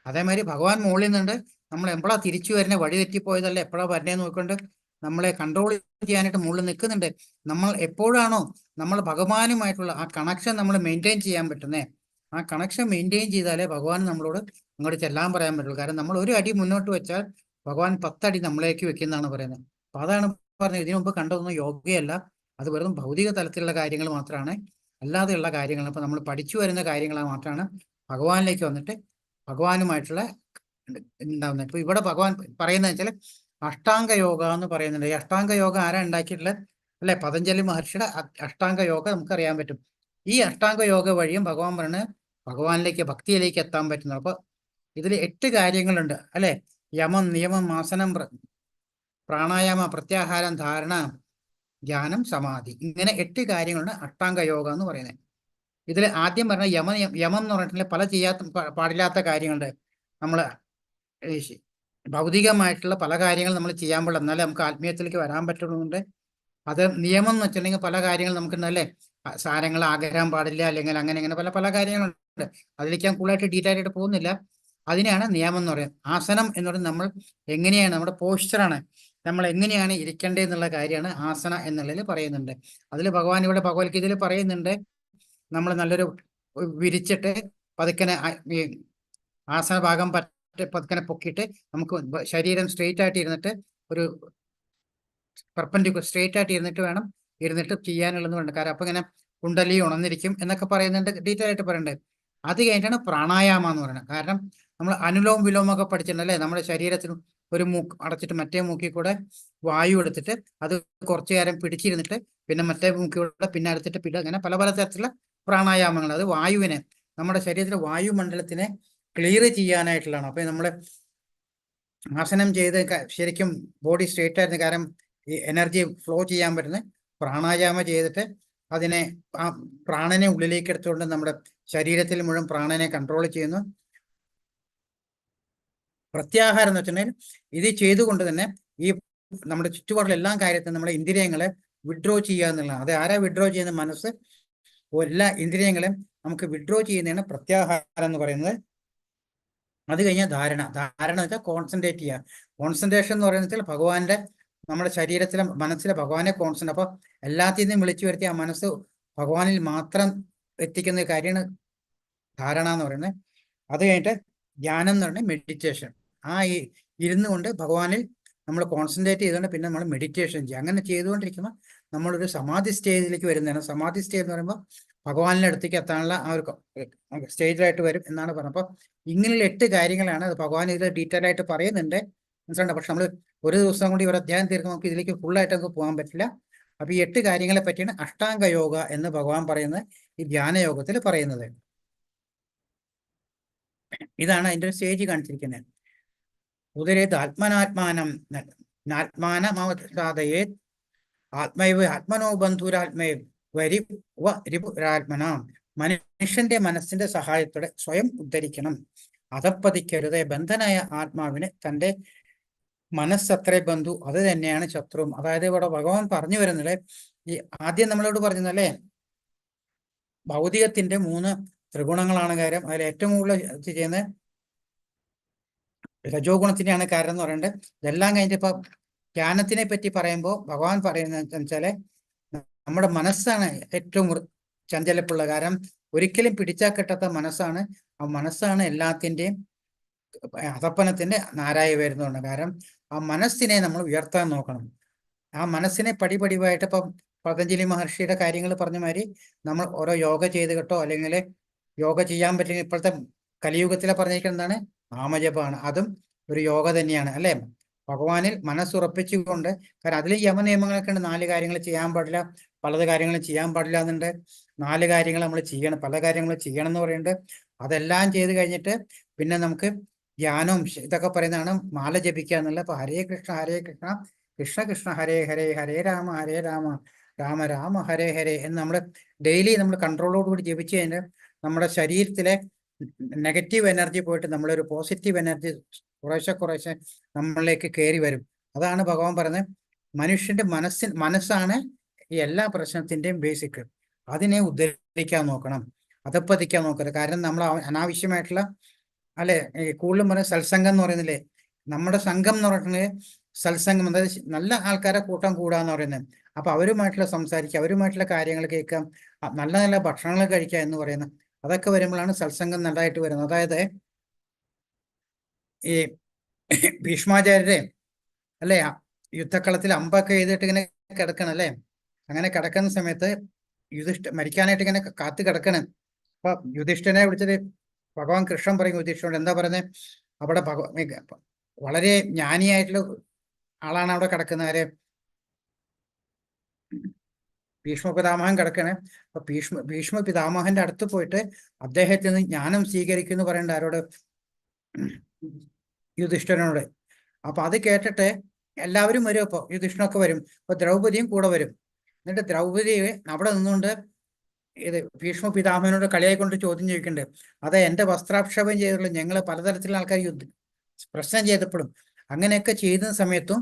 അതേമാതിരി ഭഗവാൻ മുകളിൽ നിന്നുണ്ട് നമ്മൾ എപ്പോഴാ തിരിച്ചു വരുന്നത്, വഴി തെറ്റിപ്പോയതല്ലേ, എപ്പോഴാ വരുന്നതെന്ന് നോക്കിക്കൊണ്ട് നമ്മളെ കൺട്രോൾ ചെയ്യാനായിട്ട് മുകളിൽ നിൽക്കുന്നുണ്ട്. നമ്മൾ എപ്പോഴാണോ നമ്മൾ ഭഗവാനുമായിട്ടുള്ള ആ കണക്ഷൻ നമ്മൾ മെയിൻറ്റെയിൻ ചെയ്യാൻ പറ്റുന്നേ, ആ കണക്ഷൻ മെയിൻറ്റെയിൻ ചെയ്താലേ ഭഗവാൻ നമ്മളോട് അങ്ങോട്ട് ചെല്ലാൻ പറയാൻ പറ്റുള്ളൂ. കാരണം നമ്മൾ ഒരു അടി മുന്നോട്ട് വെച്ചാൽ ഭഗവാൻ 10 അടി നമ്മളേക്ക് വെക്കുന്നതാണ് പറയുന്നത്. അപ്പൊ അതാണ് പറഞ്ഞത്, ഇതിനു മുമ്പ് കണ്ടതൊന്നും യോഗയല്ല, അത് വെറും ഭൗതിക തലത്തിലുള്ള കാര്യങ്ങൾ മാത്രമാണ്, അല്ലാതെയുള്ള കാര്യങ്ങൾ. അപ്പൊ നമ്മൾ പഠിച്ചു വരുന്ന കാര്യങ്ങൾ മാത്രമാണ് ഭഗവാനിലേക്ക് വന്നിട്ട് ഭഗവാനുമായിട്ടുള്ള ഉണ്ടാവുന്നത്. ഇപ്പൊ ഇവിടെ ഭഗവാൻ പറയുന്നത് വെച്ചാൽ അഷ്ടാംഗ യോഗ എന്ന് പറയുന്നുണ്ട്. ഈ അഷ്ടാംഗ യോഗ ആരാ ഉണ്ടാക്കിയിട്ടുള്ളത് അല്ലെ, പതഞ്ജലി മഹർഷിയുടെ അഷ്ടാംഗ യോഗ നമുക്കറിയാൻ പറ്റും. ഈ അഷ്ടാംഗ യോഗ വഴിയും ഭഗവാൻ പറയുന്നത് ഭഗവാനിലേക്ക് ഭക്തിയിലേക്ക് എത്താൻ പറ്റുന്നത്. അപ്പൊ ഇതിൽ 8 കാര്യങ്ങളുണ്ട് അല്ലെ. യമം, നിയമം, ആസനം, പ്രാണായാമ, പ്രത്യാഹാരം, ധാരണ, ധ്യാനം, സമാധി, ഇങ്ങനെ 8 കാര്യങ്ങളാണ് അഷ്ടാംഗ യോഗ എന്ന് പറയുന്നത്. ഇതിൽ ആദ്യം പറഞ്ഞ യമം എന്ന് പറഞ്ഞിട്ടുണ്ടെങ്കിൽ പല പാടില്ലാത്ത കാര്യങ്ങളുണ്ട്. നമ്മൾ ഭൗതികമായിട്ടുള്ള പല കാര്യങ്ങൾ നമ്മൾ ചെയ്യാൻ പാടില്ല, എന്നാലേ നമുക്ക് ആത്മീയത്തിലേക്ക് വരാൻ പറ്റുന്നുണ്ട്. അത് നിയമം എന്ന് വെച്ചിട്ടുണ്ടെങ്കിൽ പല കാര്യങ്ങൾ നമുക്കുണ്ടല്ലേ, സാധനങ്ങൾ ആഗ്രഹം പാടില്ല, അല്ലെങ്കിൽ അങ്ങനെ പല പല കാര്യങ്ങളുണ്ട്. അതിലേക്ക് ഞാൻ കൂടുതലായിട്ട് ഡീറ്റെയിൽ ആയിട്ട് പോകുന്നില്ല. അതിനെയാണ് നിയമം എന്ന് പറയുന്നത്. ആസനം എന്ന് പറയുന്നത് നമ്മൾ എങ്ങനെയാണ്, നമ്മുടെ പോസ്ചറാണ്, നമ്മൾ എങ്ങനെയാണ് ഇരിക്കേണ്ടത് എന്നുള്ള കാര്യമാണ് ആസന എന്നുള്ളതിൽ പറയുന്നുണ്ട്. അതിൽ ഭഗവാൻ ഇവിടെ ഭഗവത്ഗീതയിൽ പറയുന്നുണ്ട്, നമ്മൾ നല്ലൊരു വിരിച്ചിട്ട് പതുക്കനെ ഈ ആസന ഭാഗം പതുക്കനെ പൊക്കിയിട്ട് നമുക്ക് ശരീരം സ്ട്രെയിറ്റ് ആയിട്ട് ഇരുന്നിട്ട് ഒരു പെർപെൻഡിക്കുലർ സ്ട്രെയിറ്റ് ആയിട്ട് ഇരുന്നിട്ട് വേണം ഇരുന്നിട്ട് ചെയ്യാനുള്ളതെന്ന് പറയുന്നത്. കാരണം അപ്പൊ ഇങ്ങനെ കുണ്ടലി ഉണർന്നിരിക്കും എന്നൊക്കെ പറയുന്നുണ്ട്, ഡീറ്റെയിൽ ആയിട്ട് പറയുന്നുണ്ട്. അത് കഴിഞ്ഞിട്ടാണ് പ്രാണായാമം എന്ന് പറയുന്നത്. കാരണം നമ്മൾ അനുലോം വിലോമം ഒക്കെ പഠിച്ചിട്ടുണ്ടല്ലേ, നമ്മുടെ ശരീരത്തിന് ഒരു മൂക്ക് അടച്ചിട്ട് മറ്റേ മൂക്കിൽ കൂടെ വായു എടുത്തിട്ട് അത് കുറച്ചു നേരം പിടിച്ചിരുന്നിട്ട് പിന്നെ മറ്റേ മൂക്കിലൂടെ പിന്നെ എടുത്തിട്ട് പിന്നെ അങ്ങനെ പല പല തരത്തിലുള്ള പ്രാണായാമങ്ങൾ. അത് വായുവിനെ, നമ്മുടെ ശരീരത്തിലെ വായുമണ്ഡലത്തിനെ ക്ലിയർ ചെയ്യാനായിട്ടുള്ളതാണ്. അപ്പൊ നമ്മൾ ആസനം ചെയ്ത് ശരിക്കും ബോഡി സ്ട്രേറ്റ് ആയിരുന്നു, കാരണം ഈ എനർജി ഫ്ലോ ചെയ്യാൻ പറ്റുന്ന പ്രാണായാമം ചെയ്തിട്ട് അതിനെ ആ പ്രാണനെ ഉള്ളിലേക്ക് എടുത്തുകൊണ്ട് നമ്മുടെ ശരീരത്തിൽ മുഴുവൻ പ്രാണനെ കൺട്രോൾ ചെയ്യുന്നു. പ്രത്യാഹാരം എന്ന് വെച്ചിട്ടുണ്ടെങ്കിൽ ഇത് ചെയ്തുകൊണ്ട് തന്നെ ഈ നമ്മുടെ ചുറ്റുപാടുള്ള എല്ലാ കാര്യത്തിനും നമ്മുടെ ഇന്ദ്രിയങ്ങളെ വിഡ്രോ ചെയ്യുക എന്നുള്ളതാണ്. അത് ആരാ വിഡ്രോ ചെയ്യുന്ന? മനസ്സ്. എല്ലാ ഇന്ദ്രിയങ്ങളെയും നമുക്ക് വിഡ്രോ ചെയ്യുന്നതാണ് പ്രത്യാഹാരം എന്ന് പറയുന്നത്. അത് കഴിഞ്ഞാൽ ധാരണ. ധാരണ വെച്ചാൽ കോൺസെൻട്രേറ്റ് ചെയ്യുക. കോൺസെൻട്രേഷൻ എന്ന് പറയുന്നത് ഭഗവാന്റെ, നമ്മുടെ ശരീരത്തിലെ മനസ്സിലെ ഭഗവാനെ കോൺസെൻട്രേറ്റ്. അപ്പൊ എല്ലാത്തിൽ നിന്നും വിളിച്ചു വരുത്തി ആ മനസ്സ് ഭഗവാനിൽ മാത്രം എത്തിക്കുന്ന ഒരു കാര്യമാണ് ധാരണ എന്ന് പറയുന്നത്. അത് കഴിഞ്ഞിട്ട് ധ്യാനം എന്ന് പറയുന്നത് മെഡിറ്റേഷൻ. ആ ഇരുന്നു കൊണ്ട് ഭഗവാനിൽ നമ്മൾ കോൺസെൻട്രേറ്റ് ചെയ്തുകൊണ്ട് പിന്നെ നമ്മൾ മെഡിറ്റേഷൻ ചെയ്യുക. അങ്ങനെ ചെയ്തുകൊണ്ടിരിക്കുമ്പോൾ നമ്മളൊരു സമാധി സ്റ്റേജിലേക്ക് വരുന്നതാണ്. സമാധി സ്റ്റേജ് എന്ന് പറയുമ്പോൾ ഭഗവാനിന്റെ അടുത്തേക്ക് എത്താനുള്ള ആ ഒരു സ്റ്റേജിലായിട്ട് വരും എന്നാണ് പറഞ്ഞത്. അപ്പോൾ ഇങ്ങനെയുള്ള 8 കാര്യങ്ങളാണ്. അത് ഭഗവാൻ ഇതിൽ ഡീറ്റെയിൽ ആയിട്ട് പറയുന്നുണ്ട്, മനസ്സിലുണ്ട്. പക്ഷെ നമ്മൾ ഒരു ദിവസം കൂടി ഒരു അധ്യായം തീർക്കും, നമുക്ക് ഇതിലേക്ക് ഫുള്ളായിട്ട് നമുക്ക് പോകാൻ പറ്റില്ല. അപ്പൊ ഈ 8 കാര്യങ്ങളെ പറ്റിയാണ് അഷ്ടാംഗ യോഗ എന്ന് ഭഗവാൻ പറയുന്നത്, ഈ ധ്യാന യോഗത്തിൽ പറയുന്നത്. ഇതാണ് അതിന്റെ ഒരു സ്റ്റേജ് കാണിച്ചിരിക്കുന്നത്. ഉദരേത് ആത്മനാത്മാനം നാത്മാനമവസാദയേ ആത്മൈവ ആത്മനോ ബന്ധുരാത്മൈവ് വരി വ രിപുരാത്മനാം. മനുഷ്യന്റെ മനസ്സിന്റെ സഹായത്തോടെ സ്വയം ഉദ്ധരിക്കണം. അധപ്പതിക്കരുത്. ബന്ധനായ ആത്മാവിന് തന്റെ മനസ്സത്രേ ബന്ധു, അത് തന്നെയാണ് ശത്രുവും. അതായത് ഇവിടെ ഭഗവാൻ പറഞ്ഞു വരുന്നത്, ഈ ആദ്യം നമ്മളോട് പറഞ്ഞല്ലേ ഭൗതികത്തിന്റെ 3 ത്രിഗുണങ്ങളാണ് കാര്യം. അതിൽ ഏറ്റവും കൂടുതൽ ചെയ്യുന്നത് രജോ ഗുണത്തിനെയാണ് കാരണം എന്ന് പറയുന്നത്. ഇതെല്ലാം കഴിഞ്ഞിട്ട് ഇപ്പൊ ധ്യാനത്തിനെ പറ്റി പറയുമ്പോൾ ഭഗവാൻ പറയുന്നത് വെച്ചാല് നമ്മുടെ മനസ്സാണ് ഏറ്റവും ചഞ്ചലപ്പുള്ള. കാരണം ഒരിക്കലും പിടിച്ചാൽ കിട്ടാത്ത മനസ്സാണ്. ആ മനസ്സാണ് എല്ലാത്തിൻ്റെയും അധപ്പനത്തിന്റെ നാരായി വരുന്നുണ്ട്. കാരണം ആ മനസ്സിനെ നമ്മൾ ഉയർത്താൻ നോക്കണം. ആ മനസ്സിനെ പടിപടിവായിട്ട് ഇപ്പം പതഞ്ജലി മഹർഷിയുടെ കാര്യങ്ങൾ പറഞ്ഞ മാതിരി നമ്മൾ ഓരോ യോഗ ചെയ്ത് കേട്ടോ, അല്ലെങ്കിൽ യോഗ ചെയ്യാൻ പറ്റുമെങ്കിൽ ഇപ്പോഴത്തെ കലിയുഗത്തിലെ പറഞ്ഞിരിക്കുന്നത് എന്താണ്? നാമജപമാണ്. അതും ഒരു യോഗ തന്നെയാണ് അല്ലേ? ഭഗവാനിൽ മനസ്സുറപ്പിച്ചുകൊണ്ട്, കാരണം അതിൽ യമനിയമങ്ങളൊക്കെ ഉണ്ട്. 4 കാര്യങ്ങൾ ചെയ്യാൻ പാടില്ല, പലത് കാര്യങ്ങൾ ചെയ്യാൻ പാടില്ല എന്നുണ്ട്. 4 കാര്യങ്ങൾ നമ്മൾ ചെയ്യണം, പല കാര്യങ്ങൾ ചെയ്യണം എന്ന് പറയുന്നുണ്ട്. അതെല്ലാം ചെയ്ത് കഴിഞ്ഞിട്ട് പിന്നെ നമുക്ക് ധ്യാനവും ഇതൊക്കെ പറയുന്നതാണ് മാല ജപിക്കുക എന്നുള്ളത്. അപ്പൊ ഹരേ കൃഷ്ണ കൃഷ്ണ കൃഷ്ണ ഹരേ ഹരേ ഹരേ രാമ രാമ രാമ ഹരേ ഹരേ എന്ന് നമ്മൾ ഡെയിലി നമ്മൾ കൺട്രോളോടുകൂടി ജപിച്ചു കഴിഞ്ഞാൽ നമ്മുടെ ശരീരത്തിലെ നെഗറ്റീവ് എനർജി പോയിട്ട് നമ്മളൊരു പോസിറ്റീവ് എനർജി കുറേശ്ശെ നമ്മളിലേക്ക് കയറി വരും. അതാണ് ഭഗവാൻ പറയുന്നത്, മനുഷ്യന്റെ മനസ്സാണ് ഈ എല്ലാ പ്രശ്നത്തിന്റെയും ബേസിക്. അതിനെ ഉദ്ധരിക്കാൻ നോക്കണം, അധപ്പതിക്കാൻ നോക്കരുത്. കാരണം നമ്മൾ അനാവശ്യമായിട്ടുള്ള അല്ലെ, കൂടുതലും പറയുന്നത് സത്സംഗം എന്ന് പറയുന്നില്ലേ, നമ്മുടെ സംഘം എന്ന് പറയുന്നത് സത്സംഗം, അതായത് നല്ല ആൾക്കാരെ കൂട്ടം കൂടാന്ന് പറയുന്നത്. അപ്പൊ അവരുമായിട്ടുള്ള സംസാരിക്കുക, അവരുമായിട്ടുള്ള കാര്യങ്ങൾ കേൾക്കാം, നല്ല നല്ല ഭക്ഷണങ്ങൾ കഴിക്കുക എന്ന് പറയുന്നത്, അതൊക്കെ വരുമ്പോഴാണ് സത്സംഗം നല്ലതായിട്ട് വരുന്നത്. അതായത് ഈ ഭീഷ്മാചാര്യരെ അല്ലെ യുദ്ധക്കളത്തിൽ അമ്പൊക്കെ ചെയ്തിട്ട് ഇങ്ങനെ കിടക്കണം അല്ലെ, അങ്ങനെ കിടക്കുന്ന സമയത്ത് മരിക്കാനായിട്ട് ഇങ്ങനെ കാത്തു കിടക്കണം. അപ്പൊ യുധിഷ്ഠിരനെ വിളിച്ചിട്ട് ഭഗവാൻ കൃഷ്ണൻ പറയും യുധിഷ്ഠിരനോട്, എന്താ പറയുന്നത്, അവിടെ വളരെ ജ്ഞാനിയായിട്ടുള്ള ആളാണ് അവിടെ കിടക്കുന്നത്. ആര്? ഭീഷ്മ പിതാമഹൻ കിടക്കണേ. അപ്പൊ ഭീഷ്മ പിതാമഹന്റെ അടുത്ത് പോയിട്ട് അദ്ദേഹത്തിൽ നിന്ന് ജ്ഞാനം സ്വീകരിക്കുന്നു പറയേണ്ട ആരോട്? യുധിഷ്ഠിരനോട്. അപ്പൊ അത് കേട്ടിട്ട് എല്ലാവരും വരും. അപ്പൊ യുധിഷ്ഠിരനൊക്കെ വരും. അപ്പൊ ദ്രൗപദിയും കൂടെ വരും. എന്നിട്ട് ദ്രൗപദി അവിടെ നിന്നുകൊണ്ട് ഇത് ഭീഷ്മ പിതാമഹനോട് കളിയായിക്കൊണ്ട് ചോദ്യം ചോദിക്കുന്നുണ്ട്, അതെ എന്റെ വസ്ത്രാക്ഷേപം ചെയ്തിട്ടുള്ള ഞങ്ങൾ പലതരത്തിലുള്ള ആൾക്കാർ പ്രശ്നം ചെയ്തപ്പെടും, അങ്ങനെയൊക്കെ ചെയ്യുന്ന സമയത്തും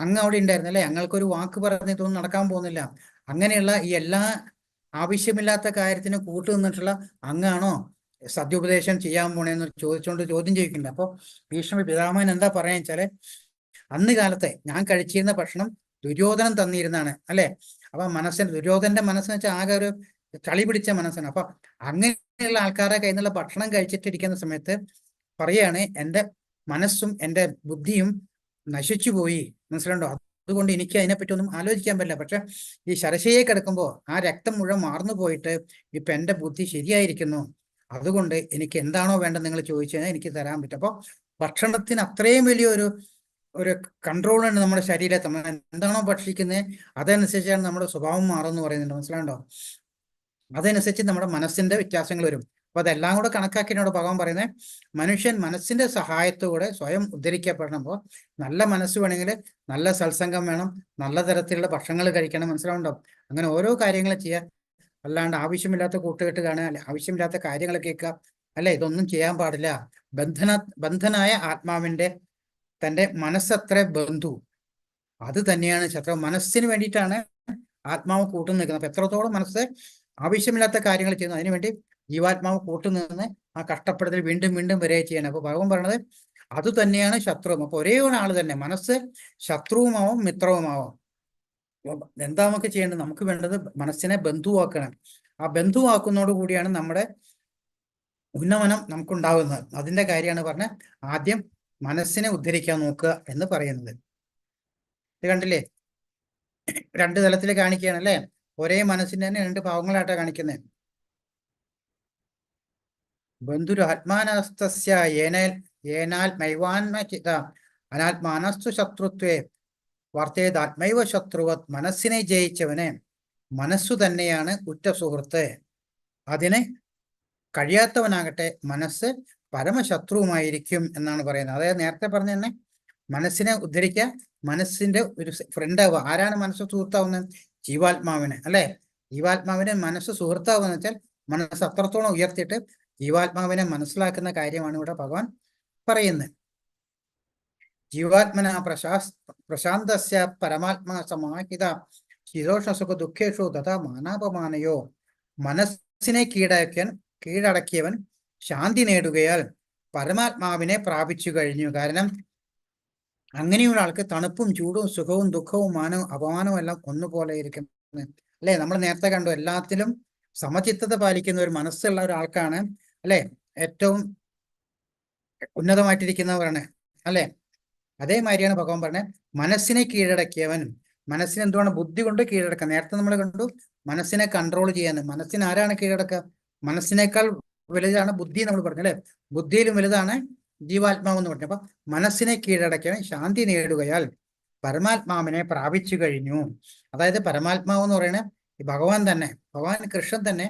അങ്ങ് അവിടെ ഉണ്ടായിരുന്നു അല്ലെ, ഞങ്ങൾക്കൊരു വാക്ക് പറഞ്ഞിട്ടൊന്നും നടക്കാൻ പോകുന്നില്ല, അങ്ങനെയുള്ള ഈ എല്ലാ ആവശ്യമില്ലാത്ത കാര്യത്തിന് കൂട്ടു നിന്നിട്ടുള്ള അങ്ങാണോ സത്യോപദേശം ചെയ്യാൻ പോണേന്ന് ചോദിച്ചുകൊണ്ട് ചോദ്യം ചോദിക്കുന്നുണ്ട്. അപ്പോൾ ഭീഷ്മ പിതാമഹൻ എന്താ പറയാന്ന് വെച്ചാല്, അന്ന് കാലത്തെ ഞാൻ കഴിച്ചിരുന്ന ഭക്ഷണം ദുര്യോധനൻ തന്നിരുന്നാണ് അല്ലെ. അപ്പൊ ദുര്യോധനന്റെ മനസ്സെന്ന് വെച്ചാൽ ആകെ ഒരു ചളി പിടിച്ച മനസ്സാണ്. അപ്പൊ അങ്ങനെയുള്ള ആൾക്കാരെ കയ്യിൽ നിന്നുള്ള ഭക്ഷണം കഴിച്ചിട്ടിരിക്കുന്ന സമയത്ത് പറയാണ്, എൻ്റെ മനസ്സും എൻ്റെ ബുദ്ധിയും നശിച്ചു പോയി, മനസ്സിലുണ്ടോ? അതുകൊണ്ട് എനിക്ക് അതിനെപ്പറ്റി ഒന്നും ആലോചിക്കാൻ പറ്റില്ല. പക്ഷെ ഈ ശരശയെ കിടക്കുമ്പോൾ ആ രക്തം മുഴുവൻ മാർന്നു പോയിട്ട് ഇപ്പൊ എൻ്റെ ബുദ്ധി ശരിയായിരിക്കുന്നു. അതുകൊണ്ട് എനിക്ക് എന്താണോ വേണ്ടത് നിങ്ങൾ ചോദിച്ചു കഴിഞ്ഞാൽ എനിക്ക് തരാൻ പറ്റും. അപ്പോൾ ഭക്ഷണത്തിന് അത്രയും വലിയൊരു ഒരു കൺട്രോളുണ്ട് നമ്മുടെ ശരീരത്തിൽ. നമ്മൾ എന്താണോ ഭക്ഷിക്കുന്നത് അതനുസരിച്ചാണ് നമ്മുടെ സ്വഭാവം മാറുമെന്ന് പറയുന്നുണ്ട്. മനസ്സിലാണ്ടോ? അതനുസരിച്ച് നമ്മുടെ മനസ്സിന്റെ വ്യത്യാസങ്ങൾ വരും. അപ്പൊ അതെല്ലാം കൂടെ കണക്കാക്കിയാണ് ഭഗവാൻ പറയുന്നത്, മനുഷ്യൻ മനസ്സിന്റെ സഹായത്തോടെ സ്വയം ഉദ്ധരിക്കപ്പെടണമ്പോൾ നല്ല മനസ്സ് വേണമെങ്കിൽ നല്ല സത്സംഗം വേണം, നല്ല തരത്തിലുള്ള ഭക്ഷണങ്ങൾ കഴിക്കണം. മനസ്സിലാവുണ്ടോ? അങ്ങനെ ഓരോ കാര്യങ്ങൾ ചെയ്യുക. അല്ലാണ്ട് ആവശ്യമില്ലാത്ത കൂട്ടുകെട്ട് കാണുക, അല്ലെ ആവശ്യമില്ലാത്ത കാര്യങ്ങൾ കേൾക്കുക, അല്ലെ ഇതൊന്നും ചെയ്യാൻ പാടില്ല. ബന്ധനായ ആത്മാവിന്റെ തന്റെ മനസ്സത്ര ബന്ധു, അത് തന്നെയാണ് ശത്രു. മനസ്സിന് വേണ്ടിയിട്ടാണ് ആത്മാവ് കൂട്ടു നിൽക്കുന്നത്. അപ്പൊ എത്രത്തോളം മനസ്സ് ആവശ്യമില്ലാത്ത കാര്യങ്ങൾ ചെയ്യുന്നു, അതിനുവേണ്ടി ജീവാത്മാവ് കൂട്ടുനിന്ന് ആ കഷ്ടപ്പെടുത്തൽ വീണ്ടും വീണ്ടും വരെ ചെയ്യണം. അപ്പൊ ഭഗവാൻ പറയണത് അത് തന്നെയാണ് ശത്രുവും. അപ്പൊ ഒരേ ഒരാൾ തന്നെ മനസ്സ് ശത്രുവുമാവും മിത്രവുമാവും. എന്താ നമുക്ക് ചെയ്യേണ്ടത്? നമുക്ക് വേണ്ടത് മനസ്സിനെ ബന്ധുവാക്കണം. ആ ബന്ധുവാക്കുന്നതോട് കൂടിയാണ് നമ്മുടെ ഉന്നമനം നമുക്കുണ്ടാകുന്നത്. അതിന്റെ കാര്യമാണ് പറഞ്ഞ ആദ്യം മനസ്സിനെ ഉദ്ധരിക്കാൻ നോക്കുക എന്ന് പറയുന്നത്. ഇത് കണ്ടില്ലേ, രണ്ട് തലത്തിൽ കാണിക്കുകയാണ് അല്ലേ? ഒരേ മനസ്സിന്റെ തന്നെ രണ്ട് ഭാവങ്ങളായിട്ടാണ് കാണിക്കുന്നത്. ബന്ധുരു ആത്മാനസ്തസ്യ ഏനാൽ മൈവാൻമചിത അനാത്മാനസ്തു ശത്രുത്വേ വർത്തേതാത്മൈവ ശത്രുവത്. മനസ്സിനെ ജയിച്ചവന് മനസ്സു തന്നെയാണ് ഉറ്റ സുഹൃത്ത്. അതിന് കഴിയാത്തവനാകട്ടെ മനസ്സ് പരമശത്രുവുമായിരിക്കും എന്നാണ് പറയുന്നത്. അതായത് നേരത്തെ പറഞ്ഞ തന്നെ മനസ്സിനെ ഉദ്ധരിക്കുക, മനസ്സിന്റെ ഒരു ഫ്രണ്ട് ആവുക. ആരാണ് മനസ്സ് സുഹൃത്താവുന്നത്? ജീവാത്മാവിന് അല്ലെ? ജീവാത്മാവിനെ മനസ്സ് സുഹൃത്താവുക വെച്ചാൽ മനസ്സ് അത്രത്തോളം ഉയർത്തിയിട്ട് ജീവാത്മാവിനെ മനസ്സിലാക്കുന്ന കാര്യമാണ് ഇവിടെ ഭഗവാൻ പറയുന്നത്. ജീവാത്മന പ്രശാന്തസ്യ പരമാത്മാ സമാഹിത ശീതോഷ്ണസുഖ ദുഃഖേഷു തഥാ മാനാപമാനയോ. മനസ്സിനെ കീഴടക്കിയവൻ ശാന്തി നേടുകയാൽ പരമാത്മാവിനെ പ്രാപിച്ചു കഴിഞ്ഞു. കാരണം അങ്ങനെയുള്ള ആൾക്ക് തണുപ്പും ചൂടും സുഖവും ദുഃഖവും മാനവും അപമാനവും എല്ലാം ഒന്നുപോലെ ഇരിക്കും അല്ലെ? നമ്മൾ നേരത്തെ കണ്ടു, എല്ലാത്തിലും സമചിത്തത പാലിക്കുന്ന ഒരു മനസ്സുള്ള ഒരാൾക്കാണ് അല്ലെ ഏറ്റവും ഉന്നതമായിട്ടിരിക്കുന്നവരാണ് അല്ലെ? അതേമാതിരിയാണ് ഭഗവാൻ പറഞ്ഞത്, മനസ്സിനെ കീഴടക്കിയവൻ. മനസ്സിനെ എന്തുവാണ്? ബുദ്ധി കൊണ്ട് കീഴടക്കുക. നേരത്തെ നമ്മൾ കണ്ടു മനസ്സിനെ കൺട്രോൾ ചെയ്യാൻ. മനസ്സിന് ആരാണ് കീഴടക്കുക? മനസ്സിനേക്കാൾ വലുതാണ് ബുദ്ധി നമ്മൾ പറഞ്ഞു അല്ലെ? ബുദ്ധിയിലും വലുതാണ് ജീവാത്മാവ് എന്ന് പറഞ്ഞു. അപ്പൊ മനസ്സിനെ കീഴടക്കിയവൻ ശാന്തി നേടുകയാൽ പരമാത്മാവിനെ പ്രാപിച്ചു കഴിഞ്ഞു. അതായത് പരമാത്മാവ് എന്ന് പറയുന്നത് ഈ ഭഗവാൻ തന്നെ, ഭഗവാൻ കൃഷ്ണൻ തന്നെ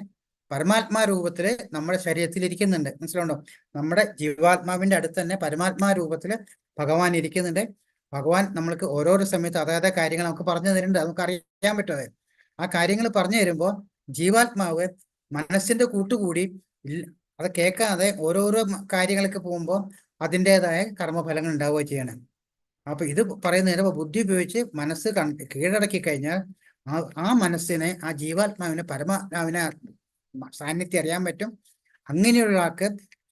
പരമാത്മാ രൂപത്തില് നമ്മുടെ ശരീരത്തിൽ ഇരിക്കുന്നുണ്ട്. മനസ്സിലുണ്ടോ? നമ്മുടെ ജീവാത്മാവിന്റെ അടുത്ത് തന്നെ പരമാത്മാ രൂപത്തില് ഭഗവാൻ ഇരിക്കുന്നുണ്ട്. ഭഗവാൻ നമ്മൾക്ക് ഓരോരോ സമയത്ത് അതായത് കാര്യങ്ങൾ നമുക്ക് പറഞ്ഞു തരുന്നുണ്ട്. നമുക്ക് അറിയാൻ പറ്റുന്നത് ആ കാര്യങ്ങൾ പറഞ്ഞു തരുമ്പോൾ ജീവാത്മാവ് മനസ്സിന്റെ കൂട്ടുകൂടി അത് കേൾക്കാതെ ഓരോരോ കാര്യങ്ങൾക്ക് പോകുമ്പോൾ അതിൻ്റെതായ കർമ്മഫലങ്ങൾ ഉണ്ടാവുക ചെയ്യണം. അപ്പൊ ഇത് പറയുന്നതിന് ബുദ്ധി ഉപയോഗിച്ച് മനസ്സ് കീഴടക്കി കഴിഞ്ഞാൽ ആ മനസ്സിനെ, ആ ജീവാത്മാവിനെ പരമാത്മാവിനെ സാന്നിധ്യം അറിയാൻ പറ്റും. അങ്ങനെയുള്ള ആൾക്ക്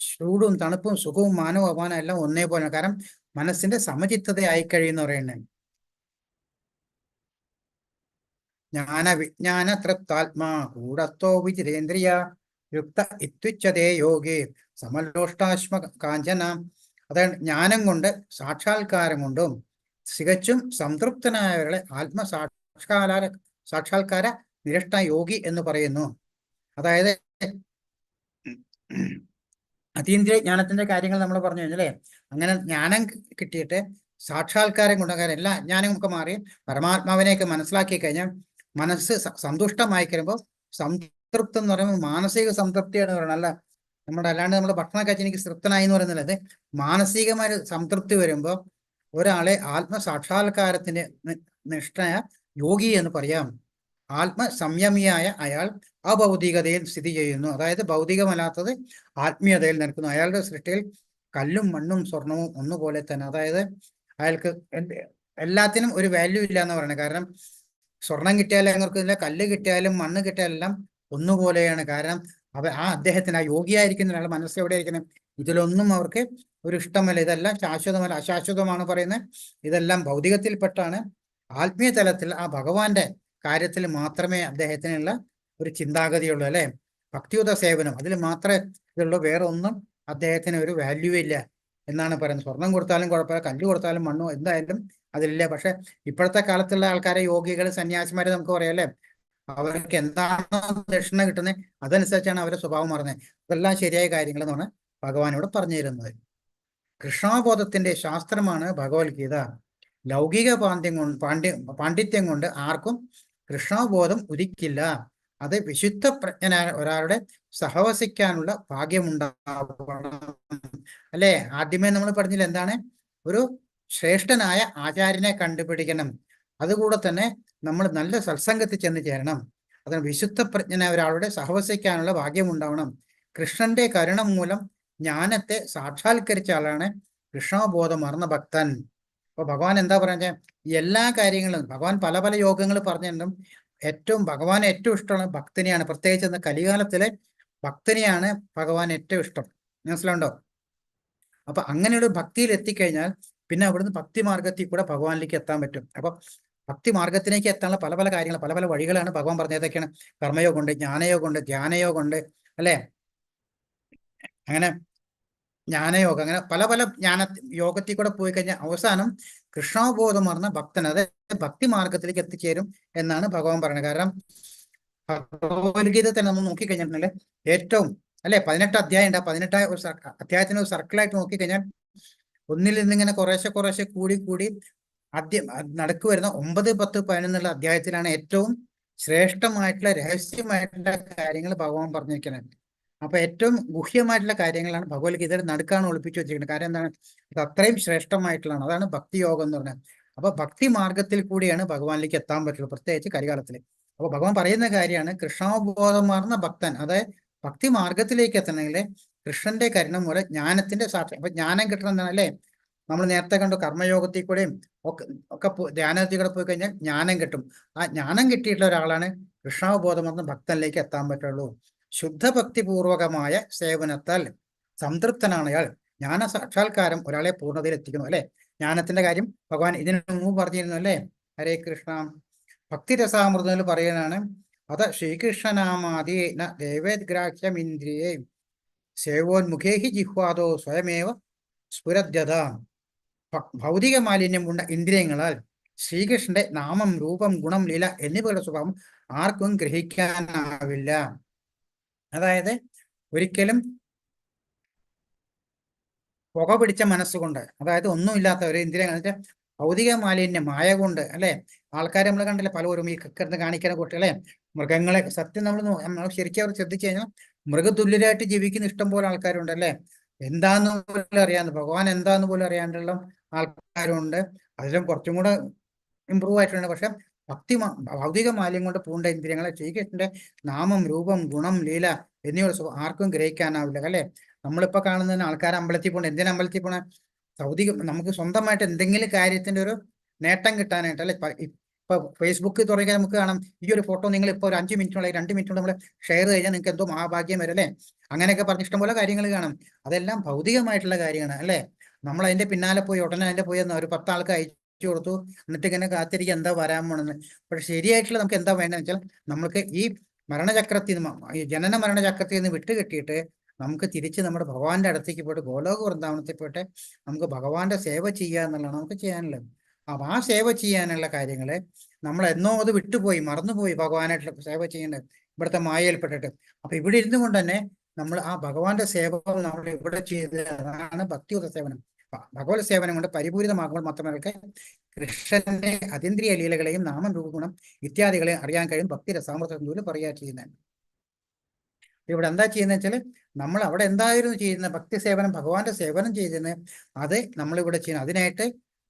ചൂടും തണുപ്പും സുഖവും മാനവും അപമാനം എല്ലാം ഒന്നേപോലെ. കാരണം മനസ്സിന്റെ സമചിത്തതയായി കഴിയുന്ന പറയുന്നത്. വിജ്ഞാന തൃപ്താത്മാ കൂടത്തോ വിജിതേന്ദ്രിയ യുക്ത ഇത്യുച്ഛതേ യോഗേ സമലോഷ്ടാശ്മ കാഞ്ചന. അതായത് ജ്ഞാനം കൊണ്ട് സാക്ഷാത്കാരം കൊണ്ടും തികച്ചും സംതൃപ്തനായവരുടെ സാക്ഷാത്കാര നിരഷ്ട യോഗി എന്ന് പറയുന്നു. അതായത് അതീന്ദ്രിയ ജ്ഞാനത്തിന്റെ കാര്യങ്ങൾ നമ്മൾ പറഞ്ഞു കഴിഞ്ഞല്ലേ? അങ്ങനെ ജ്ഞാനം കിട്ടിയിട്ട് സാക്ഷാത്കാരം കൊണ്ടുകാരം എല്ലാ ജ്ഞാനമൊക്കെ മാറി പരമാത്മാവിനെയൊക്കെ മനസ്സിലാക്കി കഴിഞ്ഞാൽ മനസ്സ് സന്തുഷ്ടമായി കഴിയുമ്പോൾ, സംതൃപ്തം എന്ന് പറയുമ്പോൾ മാനസിക സംതൃപ്തിയാണ് പറയുന്നത്. അല്ല നമ്മുടെ അല്ലാണ്ട് നമ്മൾ ഭക്ഷണം കഴിച്ച് എനിക്ക് തൃപ്തനായി എന്ന് പറയുന്നില്ല. അത് മാനസികമായ സംതൃപ്തി വരുമ്പോൾ ഒരാളെ ആത്മസാക്ഷാത്കാരത്തിന്റെ നിഷ്ഠയ യോഗി എന്ന് പറയാം. ആത്മസംയമിയായ അയാൾ അഭൗതികതയിൽ സ്ഥിതി ചെയ്യുന്നു. അതായത് ഭൗതികമല്ലാത്തത് ആത്മീയതയിൽ നിൽക്കുന്നു. അയാളുടെ സൃഷ്ടിയിൽ കല്ലും മണ്ണും സ്വർണവും ഒന്നുപോലെ തന്നെ. അതായത് അയാൾക്ക് എല്ലാത്തിനും ഒരു വാല്യൂ ഇല്ല എന്ന് പറയുന്നത്. കാരണം സ്വർണം കിട്ടിയാലും അങ്ങർക്കില്ല, കല്ല് കിട്ടിയാലും മണ്ണ് കിട്ടിയാലും എല്ലാം ഒന്നുപോലെയാണ്. കാരണം അദ്ദേഹത്തിന് ആ യോഗിയായിരിക്കുന്ന ഒരാൾ മനസ്സ് എവിടെ ഇരിക്കുന്നത്? ഇതിലൊന്നും അവർക്ക് ഒരു ഇഷ്ടമല്ല. ഇതെല്ലാം ശാശ്വതമല്ല, അശാശ്വതമാണ് പറയുന്നത്. ഇതെല്ലാം ഭൗതികത്തിൽപ്പെട്ടാണ്. ആത്മീയ തലത്തിൽ ആ ഭഗവാന്റെ കാര്യത്തിൽ മാത്രമേ അദ്ദേഹത്തിനുള്ള ഒരു ചിന്താഗതിയുള്ളൂ അല്ലെ? ഭക്തിയുത സേവനം അതിൽ മാത്രമേ ഇതുള്ളൂ. വേറെ ഒന്നും അദ്ദേഹത്തിന് ഒരു വാല്യൂ ഇല്ല. എന്നാണ് പറയുന്നത്. സ്വർണം കൊടുത്താലും കുഴപ്പമില്ല, കല്ല് കൊടുത്താലും മണ്ണോ എന്തായാലും അതിലില്ല. പക്ഷെ ഇപ്പോഴത്തെ കാലത്തുള്ള ആൾക്കാരെ, യോഗികൾ, സന്യാസിമാരെ നമുക്ക് പറയാം അല്ലേ, അവർക്ക് എന്താണോ ദക്ഷിണ കിട്ടുന്നത് അതനുസരിച്ചാണ് അവരുടെ സ്വഭാവം മാറുന്നത്. അതെല്ലാം ശരിയായ കാര്യങ്ങൾ എന്നാണ് ഭഗവാനോട് പറഞ്ഞു തരുന്നത്. കൃഷ്ണബോധത്തിന്റെ ശാസ്ത്രമാണ് ഭഗവത്ഗീത. ലൗകിക പാണ്ഡിത്യം കൊണ്ട് ആർക്കും കൃഷ്ണബോധം ഉദിക്കില്ല. അത് വിശുദ്ധ പ്രജ്ഞനായ ഒരാളുടെ സഹവസിക്കാനുള്ള ഭാഗ്യമുണ്ടാവണം അല്ലേ. ആദ്യമേ നമ്മൾ പറഞ്ഞില്ല എന്താണ്, ഒരു ശ്രേഷ്ഠനായ ആചാര്യനെ കണ്ടുപിടിക്കണം. അതുകൂടെ തന്നെ നമ്മൾ നല്ല സത്സംഗത്തിൽ ചെന്ന് ചേരണം. അതിന് വിശുദ്ധ പ്രജ്ഞനായ ഒരാളുടെ സഹവസിക്കാനുള്ള ഭാഗ്യമുണ്ടാവണം. കൃഷ്ണന്റെ കരുണ മൂലം ജ്ഞാനത്തെ സാക്ഷാത്കരിച്ച ആളാണ് കൃഷ്ണബോധമർന്ന ഭക്തൻ. അപ്പൊ ഭഗവാൻ എന്താ പറയുന്നത്, എല്ലാ കാര്യങ്ങളും ഭഗവാൻ പല പല യോഗങ്ങൾ പറഞ്ഞിട്ടുണ്ടും ഭഗവാൻ ഏറ്റവും ഇഷ്ടമുള്ള ഭക്തനെയാണ്. പ്രത്യേകിച്ച് ഇന്ന് കലികാലത്തിലെ ഭക്തനെയാണ് ഭഗവാൻ ഏറ്റവും ഇഷ്ടം. മനസ്സിലുണ്ടോ? അപ്പൊ അങ്ങനെയുള്ള ഭക്തിയിൽ എത്തിക്കഴിഞ്ഞാൽ പിന്നെ അവിടുന്ന് ഭക്തി മാർഗത്തിൽ കൂടെ ഭഗവാനിലേക്ക് എത്താൻ പറ്റും. അപ്പൊ ഭക്തി മാർഗത്തിലേക്ക് എത്താനുള്ള പല പല കാര്യങ്ങൾ, പല പല വഴികളാണ് ഭഗവാൻ പറഞ്ഞത്. ഏതൊക്കെയാണ്? കർമ്മയോഗമുണ്ട്, ജ്ഞാനയോഗമുണ്ട്, ധ്യാനയോഗമുണ്ട് അല്ലേ. അങ്ങനെ ജ്ഞാനയോഗം, അങ്ങനെ പല പല യോഗത്തിൽ കൂടെ പോയി കഴിഞ്ഞാൽ അവസാനം കൃഷ്ണബോധം പറഞ്ഞ ഭക്തൻ, അതായത് ഭക്തി മാർഗത്തിലേക്ക് എത്തിച്ചേരും എന്നാണ് ഭഗവാൻ പറയുന്നത്. കാരണം ഭഗവത്ഗീത തന്നെ നമ്മൾ നോക്കിക്കഴിഞ്ഞിട്ടുണ്ടെങ്കിൽ ഏറ്റവും അല്ലെ 18 അധ്യായം ഉണ്ട്. 18 അധ്യായത്തിന് ഒരു സർക്കിളായിട്ട് നോക്കിക്കഴിഞ്ഞാൽ ഒന്നിൽ നിന്നിങ്ങനെ കുറേശ്ശെ കൂടി നടക്കു വരുന്ന 9, 10, 11 അധ്യായത്തിലാണ് ഏറ്റവും ശ്രേഷ്ഠമായിട്ടുള്ള രഹസ്യമായിട്ടുള്ള കാര്യങ്ങൾ ഭഗവാൻ പറഞ്ഞിരിക്കുന്നത്. അപ്പൊ ഏറ്റവും ഗുഹ്യമായിട്ടുള്ള കാര്യങ്ങളാണ് ഭഗവത്ഗീതയുടെ നടുക്കാണ് ഒളിപ്പിച്ചു വെച്ചിരിക്കുന്നത്. കാരണം എന്താണ്, അത് അത്രയും ശ്രേഷ്ഠമായിട്ടുള്ളതാണ്. അതാണ് ഭക്തി യോഗം എന്ന് പറഞ്ഞത്. അപ്പൊ ഭക്തി മാർഗത്തിൽ കൂടിയാണ് ഭഗവാനിലേക്ക് എത്താൻ പറ്റുള്ളൂ, പ്രത്യേകിച്ച് കരികാലത്തിൽ. അപ്പൊ ഭഗവാൻ പറയുന്ന കാര്യമാണ് കൃഷ്ണബോധമാർന്ന ഭക്തൻ, അതായത് ഭക്തി മാർഗത്തിലേക്ക് എത്തണമെങ്കിൽ കൃഷ്ണന്റെ കരുണ മൂലം ജ്ഞാനത്തിന്റെ സാക്ഷി. അപ്പൊ ജ്ഞാനം കിട്ടണം എന്നാണ് അല്ലേ. നമ്മൾ നേരത്തെ കണ്ടു കർമ്മയോഗത്തിൽ കൂടെയും ഒക്കെ ധ്യാനത്തിൽ കൂടെ പോയി കഴിഞ്ഞാൽ ജ്ഞാനം കിട്ടും. ആ ജ്ഞാനം കിട്ടിയിട്ടുള്ള ഒരാളാണ് കൃഷ്ണബോധമാർന്ന ഭക്തനിലേക്ക് എത്താൻ പറ്റുള്ളൂ. ശുദ്ധഭക്തിപൂർവകമായ സേവനത്താൽ സംതൃപ്തനാണ് അയാൾ. ജ്ഞാന സാക്ഷാത്കാരം ഒരാളെ പൂർണ്ണതയിൽ എത്തിക്കുന്നു അല്ലെ. ജ്ഞാനത്തിന്റെ കാര്യം ഭഗവാൻ ഇതിനു മുമ്പ് പറഞ്ഞിരുന്നു അല്ലേ. ഹരേ കൃഷ്ണ. ഭക്തിരസാമൃതത്തിൽ പറയുന്നതാണ്, അത് ശ്രീകൃഷ്ണനാമാദി ന ദേവേദ്ഗ്രാഹ്യമിന്ദ്രിയേ സേവോന്മുഖേ ഹി ജിഹ്വാദോ സ്വയമേവ സ്ഫുരദ്യത. ഭൗതിക മാലിന്യം കൊണ്ട ഇന്ദ്രിയങ്ങളാൽ ശ്രീകൃഷ്ണന്റെ നാമം, രൂപം, ഗുണം, ലീല എന്നിവയുടെ സ്വഭാവം ആർക്കും ഗ്രഹിക്കാനാവില്ല. അതായത് ഒരിക്കലും പുക പിടിച്ച മനസ്സുകൊണ്ട്, അതായത് ഒന്നുമില്ലാത്ത ഒരു ഇന്ദ്രിയങ്ങൾ, ഭൗതിക മാലിന്യം മായ കൊണ്ട് അല്ലെ. ആൾക്കാരെ നമ്മൾ കണ്ടില്ല, പലരും ഈ കിടന്ന് കാണിക്കുന്ന കുട്ടികളെ, മൃഗങ്ങളെ. സത്യം നമ്മൾ ശരിക്കും അവർ ശ്രദ്ധിച്ചു കഴിഞ്ഞാൽ മൃഗതുല്യരായിട്ട് ജീവിക്കുന്ന ഇഷ്ടം പോലെ ആൾക്കാരുണ്ട് അല്ലെ. എന്താന്ന് പോലും അറിയാന്ന്, ഭഗവാൻ എന്താന്ന് പോലും അറിയാണ്ടുള്ള ആൾക്കാരുണ്ട്. അതിലും കുറച്ചും കൂടെ ഇമ്പ്രൂവ് ആയിട്ടുണ്ട്. പക്ഷെ ഭൗതിക മാലിന്യം കൊണ്ട് പൂണ്ട ഇന്ദ്രിയങ്ങളെ ശ്രീകൃഷ്ണന്റെ നാമം, രൂപം, ഗുണം, ലീല എന്നിവ ആർക്കും ഗ്രഹിക്കാനാവില്ല അല്ലെ. നമ്മളിപ്പോ കാണുന്നതിന് ആൾക്കാർ അമ്പലത്തിൽ പോകണം. എന്തിനാ അമ്പലത്തിൽ പോണ? നമുക്ക് സ്വന്തമായിട്ട് എന്തെങ്കിലും കാര്യത്തിന്റെ ഒരു നേട്ടം കിട്ടാനായിട്ട് അല്ലെ. ഇപ്പൊ ഫേസ്ബുക്ക് തുടങ്ങിയാൽ നമുക്ക് കാണാം, ഈ ഒരു ഫോട്ടോ നിങ്ങൾ ഇപ്പോൾ ഒരു 5 മിനിറ്റോളം 2 മിനിറ്റോളം നമ്മൾ ഷെയർ കഴിഞ്ഞാൽ നിങ്ങൾക്ക് എന്തോ മഹാഭാഗ്യം വരും അല്ലെ. അങ്ങനെയൊക്കെ പറഞ്ഞ ഇഷ്ടംപോലെ കാര്യങ്ങൾ കാണാം. അതെല്ലാം ഭൗതികമായിട്ടുള്ള കാര്യമാണ് അല്ലെ. നമ്മൾ അതിന്റെ പിന്നാലെ പോയി ഉടനെ അതിന്റെ പോയി ഒരു 10 ആൾക്ക് അയച്ചു കൊടുത്തു, എന്നിട്ട് ഇങ്ങനെ കാത്തിരിക്കുക എന്താ വരാൻ പോണെന്ന്. പക്ഷെ ശരിയായിട്ടുള്ള നമുക്ക് എന്താ വേണ്ടതെന്ന് വെച്ചാൽ നമ്മൾക്ക് ഈ മരണചക്രത്തിൽ നിന്ന്, ഈ ജനന മരണചക്രത്തിൽ നിന്ന് വിട്ടുകിട്ടിയിട്ട് നമുക്ക് തിരിച്ച് നമ്മുടെ ഭഗവാന്റെ അടുത്തേക്ക് പോയിട്ട് ഗോലോക വൃന്ദാവനത്തിൽ പോയിട്ട് നമുക്ക് ഭഗവാന്റെ സേവ ചെയ്യുക എന്നുള്ളതാണ് നമുക്ക് ചെയ്യാനുള്ളത്. അപ്പൊ ആ സേവ ചെയ്യാനുള്ള കാര്യങ്ങള് നമ്മൾ എന്നോ അത് വിട്ടുപോയി, മറന്നുപോയി ഭഗവാനായിട്ടുള്ള സേവ ചെയ്യേണ്ടത്, ഇവിടുത്തെ മായയിൽപ്പെട്ടിട്ട്. അപ്പൊ ഇവിടെ ഇരുന്നു കൊണ്ട് തന്നെ നമ്മൾ ആ ഭഗവാന്റെ സേവ നമ്മൾ ഇവിടെ ചെയ്ത്, അതാണ് ഭക്തിയുത സേവനം. ഭഗവത് സേവനം കൊണ്ട് പരിപൂരിതമാകുമ്പോൾ മാത്രമേ കൃഷ്ണന്റെ അതീന്ദ്രിയ ലീലകളെയും നാമം, രൂപഗുണം ഇത്യാദികളെയും അറിയാൻ കഴിയും. ഭക്തി രസാമൃതം പറയുക ചെയ്യുന്നത്. ഇവിടെ എന്താ ചെയ്യുന്നത് വെച്ചാൽ നമ്മൾ അവിടെ എന്തായിരുന്നു ചെയ്യുന്നത്, ഭക്തി സേവനം, ഭഗവാന്റെ സേവനം ചെയ്തിരുന്നത്, അത് നമ്മളിവിടെ ചെയ്യുന്നത്. അതിനായിട്ട്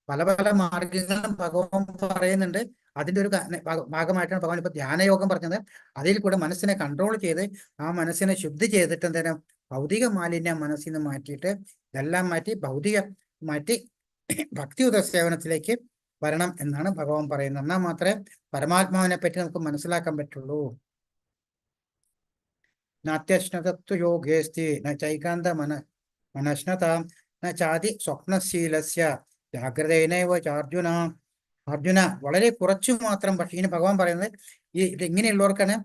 പല പല മാർഗങ്ങളും ഭഗവാൻ പറയുന്നുണ്ട്. അതിന്റെ ഒരു ഭാഗമായിട്ടാണ് ഭഗവാൻ ഇപ്പൊ ധ്യാനയോഗം പറഞ്ഞത്. അതിൽ കൂടെ മനസ്സിനെ കൺട്രോൾ ചെയ്ത് ആ മനസ്സിനെ ശുദ്ധി ചെയ്തിട്ട് എന്തിനാ ഭൗതിക മാലിന്യം മനസ്സിൽ നിന്ന് മാറ്റിയിട്ട് ഇതെല്ലാം മാറ്റി ഭക്തിയുത സേവനത്തിലേക്ക് വരണം എന്നാണ് ഭഗവാൻ പറയുന്നത്. എന്നാൽ മാത്രമേ പരമാത്മാവിനെ പറ്റി നമുക്ക് മനസ്സിലാക്കാൻ പറ്റുള്ളൂ. നാത്യശ്നതത്വ യോഗേസ്തി ന ചൈകാന്ത മനശ്നതാം ന ചാതി സ്വപ്നശീലസ്യ ജാഗ്രതേനൈവ ചാർജുന. അർജുന, വളരെ കുറച്ചു മാത്രം. പക്ഷെ ഇനി ഭഗവാൻ പറയുന്നത് ഇങ്ങനെയുള്ളവർക്കാണ്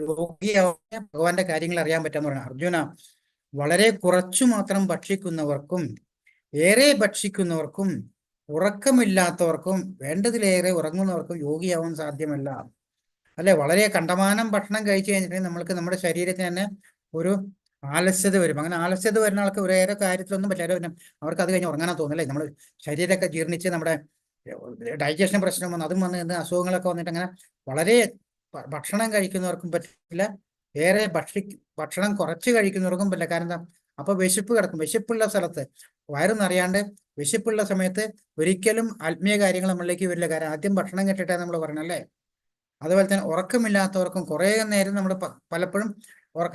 യോഗിയായ ഭഗവാന്റെ കാര്യങ്ങൾ അറിയാൻ പറ്റാന്ന് പറയുന്നത്. അർജുന, വളരെ കുറച്ചു മാത്രം ഭക്ഷിക്കുന്നവർക്കും ഏറെ ഭക്ഷിക്കുന്നവർക്കും ഉറക്കമില്ലാത്തവർക്കും വേണ്ടതിലേറെ ഉറങ്ങുന്നവർക്കും യോഗിയാവാൻ സാധ്യമല്ല. അല്ലെ, വളരെ കണ്ടമാനം ഭക്ഷണം കഴിച്ചു കഴിഞ്ഞിട്ടുണ്ടെങ്കിൽ നമ്മൾക്ക് നമ്മുടെ ശരീരത്തിന് തന്നെ ഒരു ആലസ്യത വരും. അങ്ങനെ ആലസ്യത വരുന്ന ആൾക്ക് വേറെ കാര്യത്തിലൊന്നും പറ്റില്ല, അവർക്ക് അത് കഴിഞ്ഞ് ഉറങ്ങാനാ തോന്നില്ലേ. നമ്മൾ ശരീരമൊക്കെ ജീർണിച്ച് നമ്മുടെ ഡൈജഷൻ പ്രശ്നം വന്ന് അതും വന്ന് അസുഖങ്ങളൊക്കെ വന്നിട്ട് അങ്ങനെ വളരെ ഭക്ഷണം കഴിക്കുന്നവർക്കും പറ്റില്ല, ഏറെ ഭക്ഷണം കുറച്ച് കഴിക്കുന്നവർക്കും പറ്റില്ല. കാരണം എന്താ, അപ്പൊ വിശപ്പ് കിടക്കും. വിശപ്പുള്ള സ്ഥലത്ത് വയറ് നിറയാണ്ട് വിശപ്പുള്ള സമയത്ത് ഒരിക്കലും ആത്മീയ കാര്യങ്ങൾ നമ്മളിലേക്ക് വരില്ല. കാരണം ആദ്യം ഭക്ഷണം കെട്ടിട്ടാണ് നമ്മൾ പറയണല്ലേ. അതുപോലെ തന്നെ ഉറക്കമില്ലാത്തവർക്കും കുറേ നേരം നമ്മൾ പലപ്പോഴും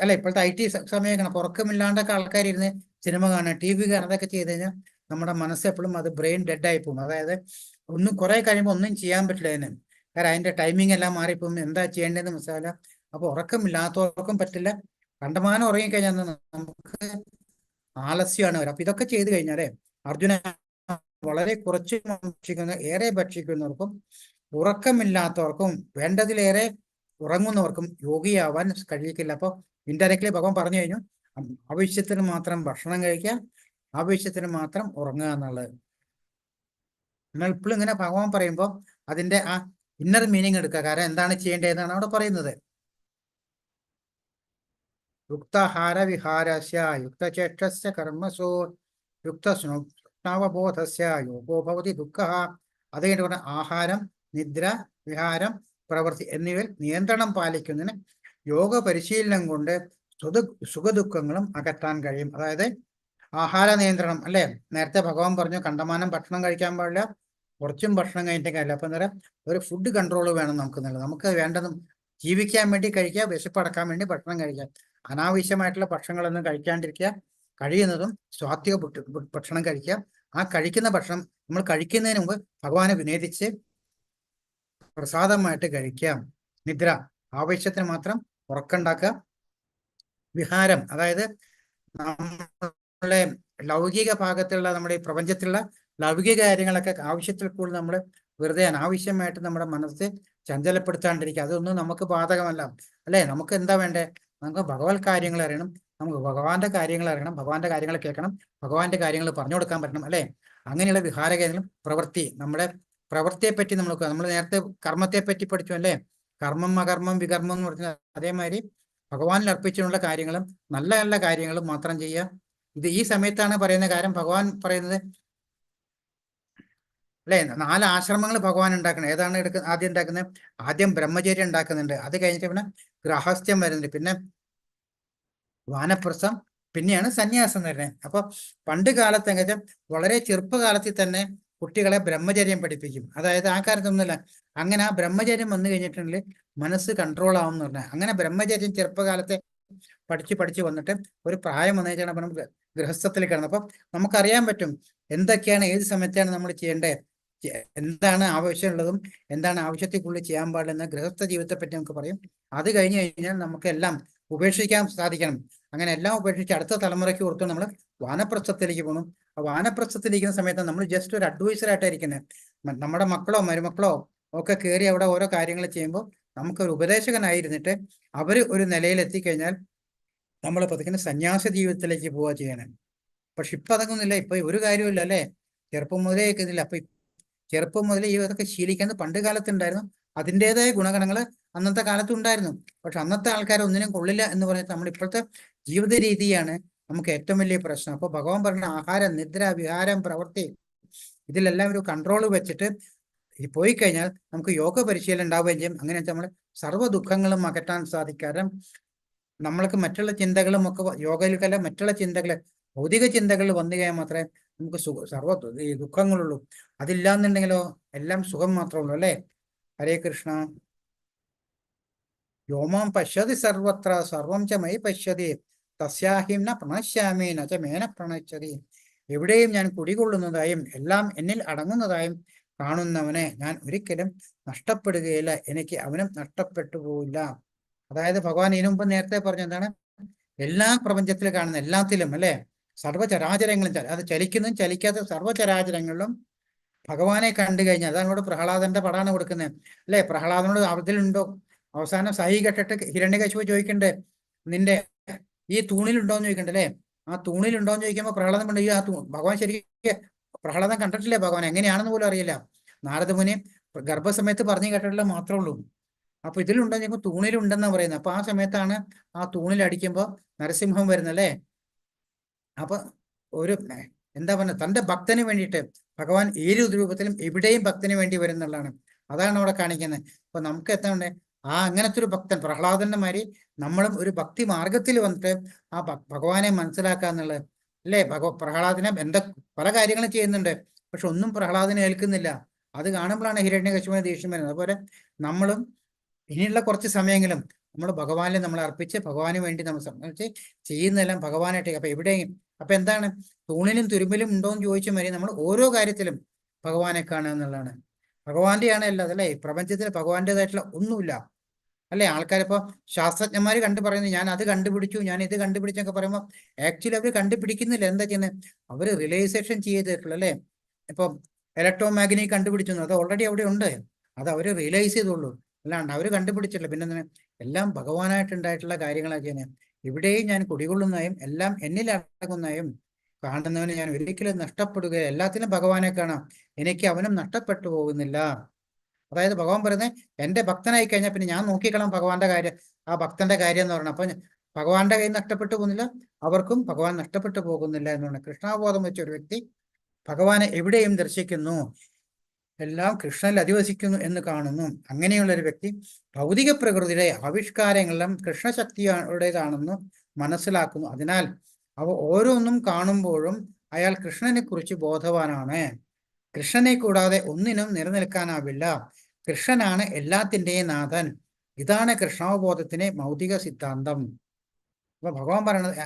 അല്ല, ഇപ്പോഴത്തെ IT സമയമാണ്. അപ്പൊ ഉറക്കമില്ലാണ്ടൊക്കെ ആൾക്കാർ ഇരുന്ന് സിനിമ കാണുക, TV കാണുക, അതൊക്കെ ചെയ്ത് കഴിഞ്ഞാൽ നമ്മുടെ മനസ്സ് എപ്പോഴും അത് ബ്രെയിൻ ഡെഡ് ആയി പോകും. അതായത് ഒന്നും കുറെ കഴിയുമ്പോൾ ഒന്നും ചെയ്യാൻ പറ്റില്ല അതിന്. കാരണം അതിന്റെ ടൈമിംഗ് എല്ലാം മാറിപ്പോകും, എന്താ ചെയ്യേണ്ടതെന്ന് മനസ്സിലാവില്ല. അപ്പൊ ഉറക്കമില്ലാത്തവർക്കും പറ്റില്ല. കണ്ടമാനം ഉറങ്ങിക്കഴിഞ്ഞാൽ നമുക്ക് ആലസ്യമാണ് വരും. അപ്പൊ ഇതൊക്കെ ചെയ്തു കഴിഞ്ഞാലേ അർജുന വളരെ കുറച്ച് ഭക്ഷിക്കുന്ന ഏറെ ഭക്ഷിക്കുന്നവർക്കും ഉറക്കമില്ലാത്തവർക്കും വേണ്ടതിലേറെ ഉറങ്ങുന്നവർക്കും യോഗിയാവാൻ കഴിയില്ല. അപ്പൊ ഇൻഡയറക്ട്ലി ഭഗവാൻ പറഞ്ഞു കഴിഞ്ഞു, ആവശ്യത്തിന് മാത്രം ഭക്ഷണം കഴിക്കുക, ആവശ്യത്തിന് മാത്രം ഉറങ്ങുക എന്നുള്ളത്. നിങ്ങൾ ഇപ്പോഴും ഇങ്ങനെ ഭഗവാൻ പറയുമ്പോൾ അതിന്റെ ആ ഇന്നർ മീനിങ് എടുക്കുക. കാരണം എന്താണ് ചെയ്യേണ്ടതെന്നാണ് അവിടെ പറയുന്നത്. യുക്താഹാര വിഹാരസ്യ യുക്തചേഷ്ടസ്യ കർമ്മസു യുക്തസ്നവബോധസ്യ യോഗോ ഭവതി ദുഃഖഃ. അത് കഴിഞ്ഞിട്ട് പറഞ്ഞ ആഹാരം, നിദ്ര, വിഹാരം, പ്രവൃത്തി എന്നിവയിൽ നിയന്ത്രണം പാലിക്കുന്നതിന് യോഗ പരിശീലനം കൊണ്ട് സുഖദുഃഖങ്ങളും അകറ്റാൻ കഴിയും. അതായത് ആഹാര നിയന്ത്രണം അല്ലേ. നേരത്തെ ഭഗവാൻ പറഞ്ഞു കണ്ടമാനം ഭക്ഷണം കഴിക്കാൻ പാടില്ല, കുറച്ചും ഭക്ഷണം കഴിഞ്ഞിട്ട് കാര്യമില്ല. അപ്പൊ എന്താ പറയുക, ഒരു ഫുഡ് കൺട്രോൾ വേണം നമുക്ക്. നമുക്ക് വേണ്ടതും ജീവിക്കാൻ വേണ്ടി കഴിക്കുക, വിശപ്പടക്കാൻ വേണ്ടി ഭക്ഷണം കഴിക്കുക, അനാവശ്യമായിട്ടുള്ള ഭക്ഷണങ്ങളൊന്നും കഴിക്കാണ്ടിരിക്കുക, കഴിയുന്നതും സ്വാത്വിക ഭക്ഷണം കഴിക്കുക. ആ കഴിക്കുന്ന ഭക്ഷണം നമ്മൾ കഴിക്കുന്നതിന് മുമ്പ് ഭഗവാനെ വിനേദിച്ച് പ്രസാദമായിട്ട് കഴിക്കാം. നിദ്ര, ആവശ്യത്തിന് മാത്രം ഉറക്കമുണ്ടാക്കുക. വിഹാരം, അതായത് നമ്മളെ ലൗകിക ഭാഗത്തുള്ള നമ്മുടെ ഈ പ്രപഞ്ചത്തിലുള്ള ലൗകിക കാര്യങ്ങളൊക്കെ ആവശ്യത്തിൽ കൂടുതൽ നമ്മൾ വെറുതെ അനാവശ്യമായിട്ട് നമ്മുടെ മനസ്സ് ചഞ്ചലപ്പെടുത്താണ്ടിരിക്കുക. അതൊന്നും നമുക്ക് ബാധകമല്ല അല്ലേ. നമുക്ക് എന്താ വേണ്ടേ, നമുക്ക് ഭഗവത് കാര്യങ്ങൾ അറിയണം, നമുക്ക് ഭഗവാന്റെ കാര്യങ്ങൾ അറിയണം, ഭഗവാന്റെ കാര്യങ്ങൾ കേൾക്കണം, ഭഗവാന്റെ കാര്യങ്ങൾ പറഞ്ഞു കൊടുക്കാൻ പറ്റണം അല്ലേ. അങ്ങനെയുള്ള വിഹാരകങ്ങളും പ്രവൃത്തി, നമ്മുടെ പ്രവൃത്തിയെ പറ്റി നമ്മൾ നേരത്തെ കർമ്മത്തെ പറ്റി പഠിച്ചു അല്ലേ. കർമ്മം, അകർമ്മം, വികർമ്മം എന്ന് പറഞ്ഞാൽ അതേമാതിരി ഭഗവാനിൽ അർപ്പിച്ചിട്ടുള്ള കാര്യങ്ങളും നല്ല നല്ല കാര്യങ്ങളും മാത്രം ചെയ്യുക. ഇത് ഈ സമയത്താണ് പറയുന്ന കാര്യം. ഭഗവാൻ പറയുന്നത് അല്ലെ, 4 ആശ്രമങ്ങൾ ഭഗവാൻ ഉണ്ടാക്കണം. ഏതാണ് ആദ്യം ഉണ്ടാക്കുന്നത്? ആദ്യം ബ്രഹ്മചര്യം ഉണ്ടാക്കുന്നുണ്ട്, അത് കഴിഞ്ഞിട്ട് പിന്നെ ഗൃഹസ്ഥ്യം വരുന്നുണ്ട്, പിന്നെ വാനപ്രസ്ഥം, പിന്നെയാണ് സന്യാസം വരുന്നത്. അപ്പൊ പണ്ട് കാലത്ത് എങ്ങനെ വളരെ ചെറുപ്പകാലത്തിൽ തന്നെ കുട്ടികളെ ബ്രഹ്മചര്യം പഠിപ്പിക്കും. അതായത് ആ കാലത്തൊന്നുമില്ല, അങ്ങനെ ആ ബ്രഹ്മചര്യം വന്നു കഴിഞ്ഞിട്ടുണ്ടെങ്കിൽ മനസ്സ് കൺട്രോൾ ആവും എന്ന് പറഞ്ഞാൽ. അങ്ങനെ ബ്രഹ്മചര്യം ചെറുപ്പകാലത്തെ പഠിച്ച് വന്നിട്ട് ഒരു പ്രായം വന്നു കഴിഞ്ഞാൽ നമ്മൾ ഗൃഹസ്ഥത്തിലേക്ക് കിടന്നു. അപ്പം നമുക്കറിയാൻ പറ്റും എന്തൊക്കെയാണ് ഏത് സമയത്താണ് നമ്മൾ ചെയ്യേണ്ടത്, എന്താണ് ആവശ്യമുള്ളതും എന്താണ് ആവശ്യത്തിനുള്ളിൽ ചെയ്യാൻ പാടില്ലെന്ന ഗൃഹസ്ഥ ജീവിതത്തെ പറ്റി നമുക്ക് പറയും. അത് കഴിഞ്ഞ് കഴിഞ്ഞാൽ നമുക്ക് എല്ലാം ഉപേക്ഷിക്കാൻ സാധിക്കണം. അങ്ങനെ എല്ലാം ഉപേക്ഷിച്ച് അടുത്ത തലമുറയ്ക്ക് കൊടുത്ത് നമ്മൾ വാനപ്രസ്ഥത്തിലേക്ക് പോകണം. ആ വാനപ്രസ്ഥത്തിലിരിക്കുന്ന സമയത്ത് നമ്മൾ ജസ്റ്റ് ഒരു അഡ്വൈസറായിട്ടായിരിക്കുന്നത്. നമ്മുടെ മക്കളോ മരുമക്കളോ ഒക്കെ കയറി അവിടെ ഓരോ കാര്യങ്ങൾ ചെയ്യുമ്പോൾ നമുക്കൊരു ഉപദേശകനായിരുന്നിട്ട് അവർ ഒരു നിലയിൽ എത്തിക്കഴിഞ്ഞാൽ നമ്മൾ പതുക്കെ സന്യാസ ജീവിതത്തിലേക്ക് പോവുക ചെയ്യണം. പക്ഷെ ഇപ്പൊ അതൊന്നുമില്ല. ഇപ്പൊ ഒരു കാര്യമില്ല അല്ലേ, ചെറുപ്പം മുതലേ കേൾക്കുന്നില്ല. അപ്പൊ ചെറുപ്പം മുതലേ ഈ ഇതൊക്കെ ശീലിക്കുന്നത് പണ്ട് കാലത്തുണ്ടായിരുന്നു. അതിൻ്റെതായ ഗുണഗണങ്ങൾ അന്നത്തെ കാലത്തും ഉണ്ടായിരുന്നു. പക്ഷെ അന്നത്തെ ആൾക്കാർ ഒന്നിനും കൊള്ളില്ല എന്ന് പറയുന്നത് നമ്മൾ ഇപ്പോഴത്തെ ജീവിത രീതിയാണ് നമുക്ക് ഏറ്റവും വലിയ പ്രശ്നം. അപ്പൊ ഭഗവാൻ പറഞ്ഞ ആഹാരം, നിദ്ര, വിഹാരം, പ്രവൃത്തി, ഇതിലെല്ലാം ഒരു കൺട്രോൾ വെച്ചിട്ട് ഈ പോയി കഴിഞ്ഞാൽ നമുക്ക് യോഗ പരിശീലനം ഉണ്ടാവുകയും ചെയ്യും. അങ്ങനെ നമ്മൾ സർവ്വ ദുഃഖങ്ങളും അകറ്റാൻ സാധിക്കാതെ നമ്മൾക്ക് മറ്റുള്ള ചിന്തകളും ഒക്കെ യോഗയിലേക്കല്ല, മറ്റുള്ള ചിന്തകൾ, ഭൗതിക ചിന്തകൾ വന്നു കഴിഞ്ഞാൽ മാത്രമേ നമുക്ക് സർവ്വ ദുഃഖങ്ങളുള്ളൂ. അതില്ലാന്നുണ്ടെങ്കിലോ എല്ലാം സുഖം മാത്രമേ ഉള്ളൂ അല്ലേ. ഹരേ കൃഷ്ണ. യോമാം പശ്യതി സർവത്ര സർവം ച മയി പശ്യതി തസ്യാഹിം ന പ്രണശ്യാമി ന ച മേന പ്രണശ്യതി. എവിടെയും ഞാൻ കുടികൊള്ളുന്നതായും എല്ലാം എന്നിൽ അടങ്ങുന്നതായും കാണുന്നവനെ ഞാൻ ഒരിക്കലും നഷ്ടപ്പെടുകയില്ല, എനിക്ക് അവനും നഷ്ടപ്പെട്ടു പോവില്ല. അതായത് ഭഗവാൻ ഇതിനു മുമ്പ് നേരത്തെ പറഞ്ഞ എന്താണ്, എല്ലാ പ്രപഞ്ചത്തിൽ കാണുന്ന എല്ലാത്തിലും അല്ലെ, സർവ്വചരാചരങ്ങളും, അത് ചലിക്കുന്നതും ചലിക്കാത്ത സർവ്വചരാചരങ്ങളിലും ഭഗവാനെ കണ്ടു കഴിഞ്ഞാൽ, അതാണ് ഇവിടെ പ്രഹ്ലാദന്റെ പടാണ് കൊടുക്കുന്നത് അല്ലെ. പ്രഹ്ലാദനോട് അതിലുണ്ടോ, അവസാനം സഹി കെട്ടിട്ട് ഹിരണ്യകശിപു ചോദിക്കണ്ടേ, നിന്റെ ഈ തൂണിലുണ്ടോന്ന് ചോദിക്കണ്ടേ അല്ലെ. ആ തൂണിലുണ്ടോ എന്ന് ചോദിക്കുമ്പോൾ പ്രഹ്ലാദൻ പറഞ്ഞു, ഈ ഭഗവാൻ ശരിക്കും പ്രഹ്ലാദൻ കണ്ടിട്ടില്ലേ ഭഗവാൻ എങ്ങനെയാണെന്ന് പോലും അറിയില്ല. നാരദമുനി ഗർഭസമയത്ത് പറഞ്ഞു കേട്ടിട്ടില്ല മാത്രമേ ഉള്ളൂ. അപ്പൊ ഇതിലുണ്ടോ ചോദിക്കുമ്പോൾ തൂണിലുണ്ടെന്നാണ് പറയുന്നത്. അപ്പൊ ആ സമയത്താണ് ആ തൂണിൽ അടിക്കുമ്പോൾ നരസിംഹം വരുന്നല്ലേ. അപ്പൊ ഒരു എന്താ പറയുക, തന്റെ ഭക്തന് വേണ്ടിയിട്ട് ഭഗവാൻ ഏത് രൂപത്തിലും എവിടെയും ഭക്തന് വേണ്ടി വരുന്നുള്ളതാണ്. അതാണ് അവിടെ കാണിക്കുന്നത്. അപ്പൊ നമുക്ക് എത്താണ്ട് അങ്ങനത്തെ ഒരു ഭക്തൻ പ്രഹ്ലാദന്റെ മാതിരി നമ്മളും ഒരു ഭക്തി മാർഗത്തിൽ വന്നിട്ട് ആ ഭഗവാനെ മനസ്സിലാക്കാന്നുള്ളത് അല്ലേ. പ്രഹ്ലാദനെ പല കാര്യങ്ങളും ചെയ്യുന്നുണ്ട്, പക്ഷെ ഒന്നും പ്രഹ്ലാദനെ ഏൽക്കുന്നില്ല. അത് കാണുമ്പോഴാണ് ഹിരണ്യകശിപുവിന് ദേഷ്യം വരുന്നത്. അതുപോലെ നമ്മളും ഇനിയുള്ള കുറച്ച് സമയങ്ങളും നമ്മൾ ഭഗവാനിൽ നമ്മൾ അർപ്പിച്ച് ഭഗവാന് വേണ്ടി നമ്മൾ സംബന്ധിച്ച് ചെയ്യുന്നതെല്ലാം ഭഗവാനായിട്ട്. അപ്പൊ എവിടെയും അപ്പൊ എന്താണ് തൂണിലും തുരുമ്പിലും ഉണ്ടോ എന്ന് ചോദിച്ച മാതിരി നമ്മൾ ഓരോ കാര്യത്തിലും ഭഗവാനെ കാണുക എന്നുള്ളതാണ്. ഭഗവാന്റെയാണ് അല്ലാതെ അല്ലെ. പ്രപഞ്ചത്തിൽ ഭഗവാന്റേതായിട്ടുള്ള ഒന്നുമില്ല അല്ലെ. ആൾക്കാരിപ്പോ ശാസ്ത്രജ്ഞന്മാർ പറയുന്നത് ഞാൻ അത് കണ്ടുപിടിച്ചു, ഞാൻ ഇത് കണ്ടുപിടിച്ചൊക്കെ പറയുമ്പോൾ ആക്ച്വലി അവർ കണ്ടുപിടിക്കുന്നില്ല. എന്താ ചെയ്യുന്നത്, അവര് റിയലൈസേഷൻ ചെയ്തിട്ടുള്ള അല്ലെ. ഇപ്പൊ ഇലക്ട്രോ മാഗ്നറ്റിക് കണ്ടുപിടിച്ചു, അത് ഓൾറെഡി അവിടെ ഉണ്ട്, അത് അവര് റിയലൈസ് ചെയ്തുള്ളൂ, അല്ലാണ്ട് അവര് കണ്ടുപിടിച്ചില്ല. പിന്നെ എല്ലാം ഭഗവാനായിട്ടുണ്ടായിട്ടുള്ള കാര്യങ്ങളാണ് ചെയ്യുന്നത്. ഇവിടെയും ഞാൻ കുടികൊള്ളുന്നതായും എല്ലാം എന്നിൽ അടങ്ങുന്നതായും കാണുന്നവന് ഞാൻ ഒരിക്കലും നഷ്ടപ്പെടുക, എല്ലാത്തിനും ഭഗവാനെ കാണാം, എനിക്ക് അവനും നഷ്ടപ്പെട്ടു പോകുന്നില്ല. അതായത് ഭഗവാൻ പറയുന്നത് എന്റെ ഭക്തനായി കഴിഞ്ഞാൽ പിന്നെ ഞാൻ നോക്കിക്കളാം ഭഗവാന്റെ കാര്യം, ആ ഭക്തന്റെ കാര്യം എന്ന് പറഞ്ഞാൽ. അപ്പൊ ഭഗവാന്റെ കയ്യിൽ നഷ്ടപ്പെട്ടു പോകുന്നില്ല, അവർക്കും ഭഗവാൻ നഷ്ടപ്പെട്ടു പോകുന്നില്ല എന്ന് പറഞ്ഞാൽ കൃഷ്ണാബോധം വെച്ച ഒരു വ്യക്തി ഭഗവാനെ എവിടെയും ദർശിക്കുന്നു, എല്ലാം കൃഷ്ണനിൽ അധിവസിക്കുന്നു എന്ന് കാണുന്നു. അങ്ങനെയുള്ള ഒരു വ്യക്തി ഭൗതിക പ്രകൃതിയുടെ ആവിഷ്കാരങ്ങളെല്ലാം കൃഷ്ണശക്തിയുടേതാണെന്ന് മനസ്സിലാക്കുന്നു. അതിനാൽ അവ ഓരോന്നും കാണുമ്പോഴും അയാൾ കൃഷ്ണനെ കുറിച്ച് ബോധവാനാണ്. കൃഷ്ണനെ കൂടാതെ ഒന്നിനും നിലനിൽക്കാനാവില്ല. കൃഷ്ണനാണ് എല്ലാത്തിൻ്റെയും നാഥൻ. ഇതാണ് കൃഷ്ണാവബോധത്തിന് മൗതിക സിദ്ധാന്തം. അപ്പൊ ഭഗവാൻ പറയണത്,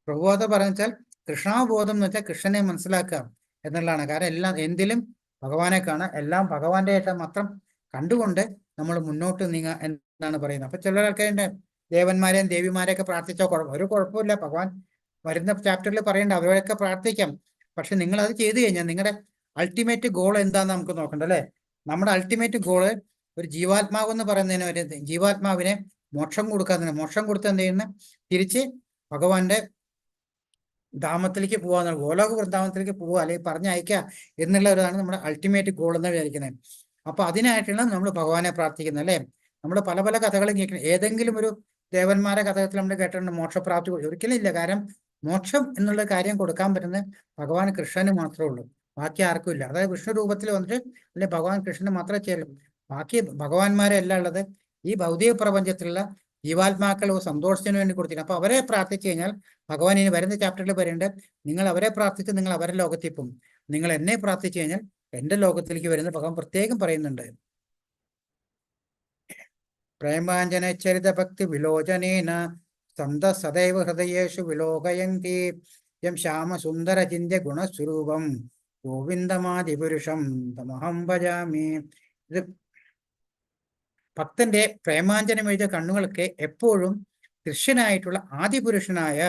പ്രബോധം പറഞ്ഞാൽ കൃഷ്ണാവബോധം എന്ന് വെച്ചാൽ കൃഷ്ണനെ മനസ്സിലാക്കുക എന്നുള്ളതാണ്. കാരണം എല്ലാം എന്തിലും ഭഗവാനെ കാണാം, എല്ലാം ഭഗവാന്റെ ആയിട്ട് മാത്രം കണ്ടുകൊണ്ട് നമ്മൾ മുന്നോട്ട് നീങ്ങുക എന്നാണ് പറയുന്നത്. അപ്പൊ ചില ആൾക്കാരുടെ ദേവന്മാരെയും ദേവിമാരെയൊക്കെ പ്രാർത്ഥിച്ചാൽ ഒരു കുഴപ്പമില്ല, ഭഗവാൻ വരുന്ന ചാപ്റ്ററിൽ പറയണ്ട, അവരൊക്കെ പ്രാർത്ഥിക്കാം. പക്ഷെ നിങ്ങൾ അത് ചെയ്തു കഴിഞ്ഞാൽ നിങ്ങളുടെ അൾട്ടിമേറ്റ് ഗോൾ എന്താന്ന് നമുക്ക് നോക്കണ്ട അല്ലെ. നമ്മുടെ അൾട്ടിമേറ്റ് ഗോള് ഒരു ജീവാത്മാവ് എന്ന് പറയുന്നതിന് ഒരു ജീവാത്മാവിനെ മോക്ഷം കൊടുക്കാതെ, മോക്ഷം കൊടുത്ത് എന്ത് ചെയ്യുന്ന തിരിച്ച് ഭഗവാന്റെ ധാമത്തിലേക്ക് പോവാന്ന്, ഗോലോക വൃന്ദാവനത്തിലേക്ക് പോവുക അല്ലെങ്കിൽ പറഞ്ഞയക്കുക എന്നുള്ളതാണ് നമ്മുടെ അൾട്ടിമേറ്റ് ഗോൾ എന്ന് വിചാരിക്കുന്നത്. അപ്പൊ അതിനായിട്ടുള്ള നമ്മൾ ഭഗവാനെ പ്രാർത്ഥിക്കുന്നത് അല്ലെ. നമ്മൾ പല പല കഥകളും കേൾക്കണം. ഏതെങ്കിലും ഒരു ദേവന്മാരെ കഥകത്തിൽ നമ്മൾ കേട്ടിട്ടുണ്ട് മോക്ഷപ്രാപ്തി, ഒരിക്കലും ഇല്ല. കാരണം മോക്ഷം എന്നുള്ള കാര്യം കൊടുക്കാൻ പറ്റുന്നത് ഭഗവാൻ കൃഷ്ണന് മാത്രമേ ഉള്ളൂ, ബാക്കി ആർക്കും ഇല്ല. അതായത് വിഷ്ണു രൂപത്തിൽ വന്നിട്ട് അല്ലെ ഭഗവാൻ കൃഷ്ണന് മാത്രമേ ചെയ്യുള്ളൂ. ബാക്കി ഭഗവാന്മാരെല്ലാം ഉള്ളത് ഈ ഭൗതിക പ്രപഞ്ചത്തിലുള്ള ജീവാത്മാക്കൾ സന്തോഷത്തിന് വേണ്ടി കൊടുത്തിട്ടുണ്ട്. അപ്പൊ അവരെ പ്രാർത്ഥിച്ചു കഴിഞ്ഞാൽ ഭഗവാൻ ഇനി വരുന്ന ചാപ്റ്ററിൽ പറയുന്നുണ്ട്, നിങ്ങൾ അവരെ പ്രാർത്ഥിച്ച് നിങ്ങൾ അവരുടെ ലോകത്തിൽ പോകും, നിങ്ങൾ എന്നെ പ്രാർത്ഥിച്ചു കഴിഞ്ഞാൽ എന്റെ ലോകത്തിലേക്ക് വരുന്ന ഭഗവാൻ പ്രത്യേകം പറയുന്നുണ്ട്. പ്രേമാഞ്ജന ചരിത ഭക്തി വിലോചനേന സന്ത സദൈവ ഹൃദയേഷു വിലോകയന്തി യം ശ്യാമസുന്ദര ചിന്യ ഗുണസ്വരൂപം ഗോവിന്ദമാദിപുരുഷം തമഹം ഭജാമി. ഇത് ഭക്തന്റെ പ്രേമാഞ്ജനം എഴുതിയ കണ്ണുകൾക്ക് എപ്പോഴും ദൃശ്യനായിട്ടുള്ള ആദിപുരുഷനായ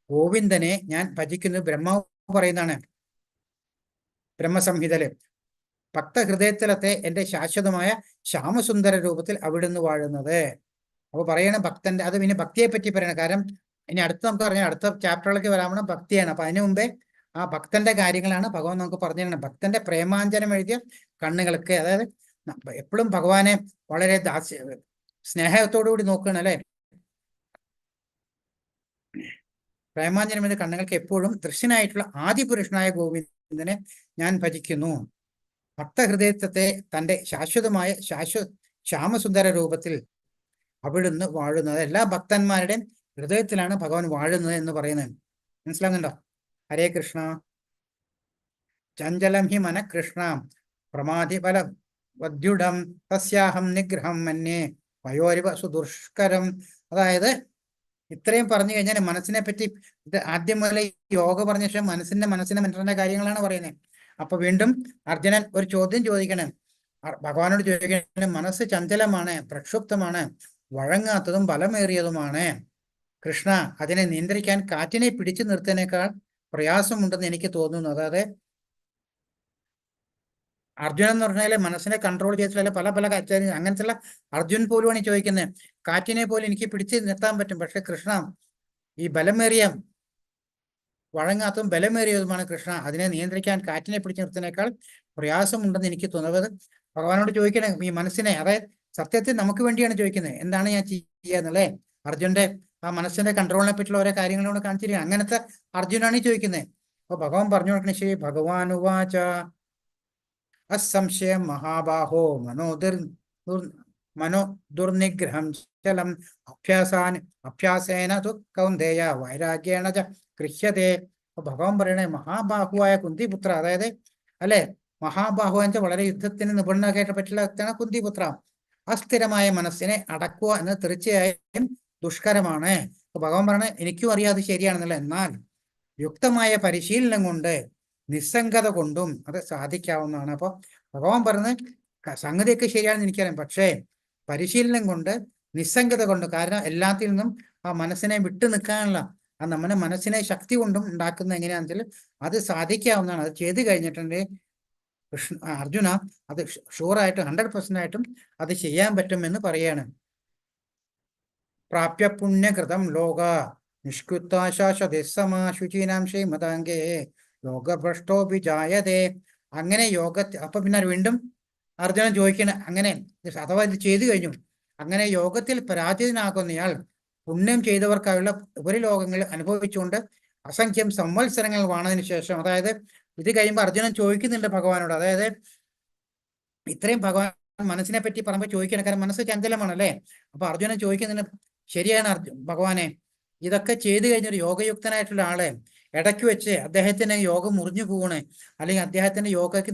ഗോവിന്ദനെ ഞാൻ ഭജിക്കുന്നത് ബ്രഹ്മാവ് പറയുന്നതാണ് ബ്രഹ്മസംഹിതയില്. ഭക്തഹൃദയത്തിലത്തെ എൻ്റെ ശാശ്വതമായ ശ്യാമസുന്ദര രൂപത്തിൽ അവിടുന്ന് വാഴുന്നത്. അപ്പൊ പറയണ ഭക്തന്റെ, അത് പിന്നെ ഭക്തിയെ പറ്റി പറയണം. കാരണം ഇനി അടുത്ത് നമുക്ക് പറഞ്ഞാൽ അടുത്ത ചാപ്റ്ററിലേക്ക് വരാമണം ഭക്തിയാണ്. അപ്പൊ അതിനു മുമ്പേ ആ ഭക്തന്റെ കാര്യങ്ങളാണ് ഭഗവാൻ നമുക്ക് പറഞ്ഞു തരണം. ഭക്തന്റെ പ്രേമാഞ്ജനം എഴുതിയ കണ്ണുകൾക്ക്, അതായത് എപ്പോഴും ഭഗവാനെ വളരെ സ്നേഹത്തോടു കൂടി നോക്കുകയാണ് അല്ലെ. പ്രേമാഞ്ജനം എഴുതിയ കണ്ണുകൾക്ക് എപ്പോഴും ദൃശ്യനായിട്ടുള്ള ആദിപുരുഷനായ ഗോവിന്ദനെ ഞാൻ ഭജിക്കുന്നു. ഭക്തഹൃദയത്തെ തൻ്റെ ശാശ്വതമായ ശ്യാമസുന്ദര രൂപത്തിൽ അവിടുന്ന് വാഴുന്നത്. എല്ലാ ഭക്തന്മാരുടെയും ഹൃദയത്തിലാണ് ഭഗവാൻ വാഴുന്നത് എന്ന് പറയുന്നത്. മനസ്സിലാകുന്നുണ്ടോ? ഹരേ കൃഷ്ണ. ചഞ്ചലം ഹി മന കൃഷ്ണ പ്രമാധി ബല വദ്യുഢം തസ്യാഹം നിഗ്രഹം മന്യേ വയോരിവ സുദുഷ്കരം. അതായത് ഇത്രയും പറഞ്ഞു കഴിഞ്ഞാൽ മനസ്സിനെ പറ്റി ഇത് ആദ്യം മുതലേ യോഗ പറഞ്ഞ ശേഷം മനസ്സിന്റെ മനസ്സിന്റെ കാര്യങ്ങളാണ് പറയുന്നത്. അപ്പൊ വീണ്ടും അർജുനൻ ഒരു ചോദ്യം ചോദിക്കണം, ഭഗവാനോട് ചോദിക്കണം, മനസ്സ് ചഞ്ചലമാണ്, പ്രക്ഷുബ്ധമാണ്, വഴങ്ങാത്തതും ബലമേറിയതുമാണ്. കൃഷ്ണ, അതിനെ നിയന്ത്രിക്കാൻ കാറ്റിനെ പിടിച്ചു നിർത്തുന്നതിനേക്കാൾ പ്രയാസമുണ്ടെന്ന് എനിക്ക് തോന്നുന്നു. അതായത് അർജുനൻ എന്ന് പറഞ്ഞാൽ മനസ്സിനെ കൺട്രോൾ ചെയ്തിട്ടുള്ള പല പല അങ്ങനത്തെ അർജുൻ പോലുമാണ് ചോദിക്കുന്നത്. കാറ്റിനെ പോലും എനിക്ക് പിടിച്ച് നിർത്താൻ പറ്റും, പക്ഷെ കൃഷ്ണ ഈ ബലമേറിയ വഴങ്ങാത്തതും ബലമേറിയതുമാണ് കൃഷ്ണ. അതിനെ നിയന്ത്രിക്കാൻ കാറ്റിനെ പിടിച്ചു നിർത്തുന്നതിനേക്കാൾ പ്രയാസമുണ്ടെന്ന് എനിക്ക് തോന്നുന്നത്. ഭഗവാനോട് ചോദിക്കണേ ഈ മനസ്സിനെ, അതായത് സത്യത്തിൽ നമുക്ക് വേണ്ടിയാണ് ചോദിക്കുന്നത്, എന്താണ് ഞാൻ ചെയ്യുക എന്നുള്ളേ. അർജുന്റെ ആ മനസ്സിന്റെ കൺട്രോളിനെ പറ്റിയുള്ള ഓരോ കാര്യങ്ങളോട് കാണിച്ചിരിക്കുക. അങ്ങനത്തെ അർജുനാണ് ഈ ചോദിക്കുന്നത്. അപ്പൊ ഭഗവാൻ പറഞ്ഞു കൊടുക്കണ ശരി. ഭഗവാൻ ഉവാച അസംശയം മഹാബാഹോ മനോ ദുർനിഗ്രഹം ചലം അഭ്യാസേന തു കൗന്ദേയ വൈരാഗ്യേണ ച ഗൃഹ്യതേ. ഭഗവാൻ പറയണേ മഹാബാഹുവായ കുന്തിപുത്ര, അതായത് അല്ലെ മഹാബാഹു എന്ന് വെച്ചാൽ വളരെ യുദ്ധത്തിന് നിപുണനായിട്ട് പറ്റുള്ള വ്യക്തിയാണ് കുന്തിപുത്ര. അസ്ഥിരമായ മനസ്സിനെ അടക്കുക എന്ന് തീർച്ചയായും ദുഷ്കരമാണ്. ഭഗവാൻ പറയണേ എനിക്കും അറിയാതെ ശരിയാണെന്നല്ല, എന്നാൽ യുക്തമായ പരിശീലനം കൊണ്ട് നിസ്സംഗത കൊണ്ടും അത് സാധിക്കാവുന്നതാണ്. അപ്പൊ ഭഗവാൻ പറഞ്ഞത് സംഗതിയൊക്കെ ശരിയാണെന്ന് എനിക്കറിയാം, പക്ഷേ പരിശീലനം കൊണ്ട് നിസ്സംഗത കൊണ്ട്, കാരണം എല്ലാത്തിൽ നിന്നും ആ മനസ്സിനെ വിട്ടു നിൽക്കാനുള്ള ആ നമ്മുടെ മനസ്സിനെ ശക്തി കൊണ്ടും ഉണ്ടാക്കുന്നത് എങ്ങനെയാണെന്ന് വെച്ചാൽ അത് സാധിക്കാവുന്നതാണ്. അത് ചെയ്തു കഴിഞ്ഞിട്ടുണ്ടെങ്കിൽ അർജുന അത് ഷുവറായിട്ടും 100% ആയിട്ടും അത് ചെയ്യാൻ പറ്റുമെന്ന് പറയാണ്. പ്രാപ്യ പുണ്യകൃതം ലോക നിഷ്കൃത്താശുചീനാം ശ്രീമതാംഗേ യോഗഭ്രഷ്ടോ വിജായതേ. അങ്ങനെ അപ്പൊ പിന്നെ വീണ്ടും അർജുനൻ ചോദിക്കണ, അങ്ങനെ അഥവാ ഇത് ചെയ്തു കഴിഞ്ഞു, അങ്ങനെ യോഗത്തിൽ പരാജിതനാകുന്നയാൾ പുണ്യം ചെയ്തവർക്കായുള്ള ഉപരിലോകങ്ങൾ അനുഭവിച്ചുകൊണ്ട് അസംഖ്യം സംവത്സരങ്ങൾ വാണതിന് ശേഷം, അതായത് ഇത് കഴിയുമ്പോൾ അർജുനൻ ചോദിക്കുന്നുണ്ട് ഭഗവാനോട്, അതായത് ഇത്രയും ഭഗവാൻ മനസ്സിനെ പറ്റി പറയുമ്പോൾ ചോദിക്കണം, കാരണം മനസ്സ് ചഞ്ചലമാണല്ലേ. അപ്പൊ അർജുനൻ ചോദിക്കുന്നുണ്ട്, ശരിയാണ് ഭഗവാനെ, ഇതൊക്കെ ചെയ്തു കഴിഞ്ഞൊരു യോഗയുക്തനായിട്ടുള്ള ആളെ ഇടയ്ക്ക് വെച്ച് അദ്ദേഹത്തിന് യോഗം മുറിഞ്ഞു പോകണേ, അല്ലെങ്കിൽ അദ്ദേഹത്തിന്റെ യോഗയ്ക്ക്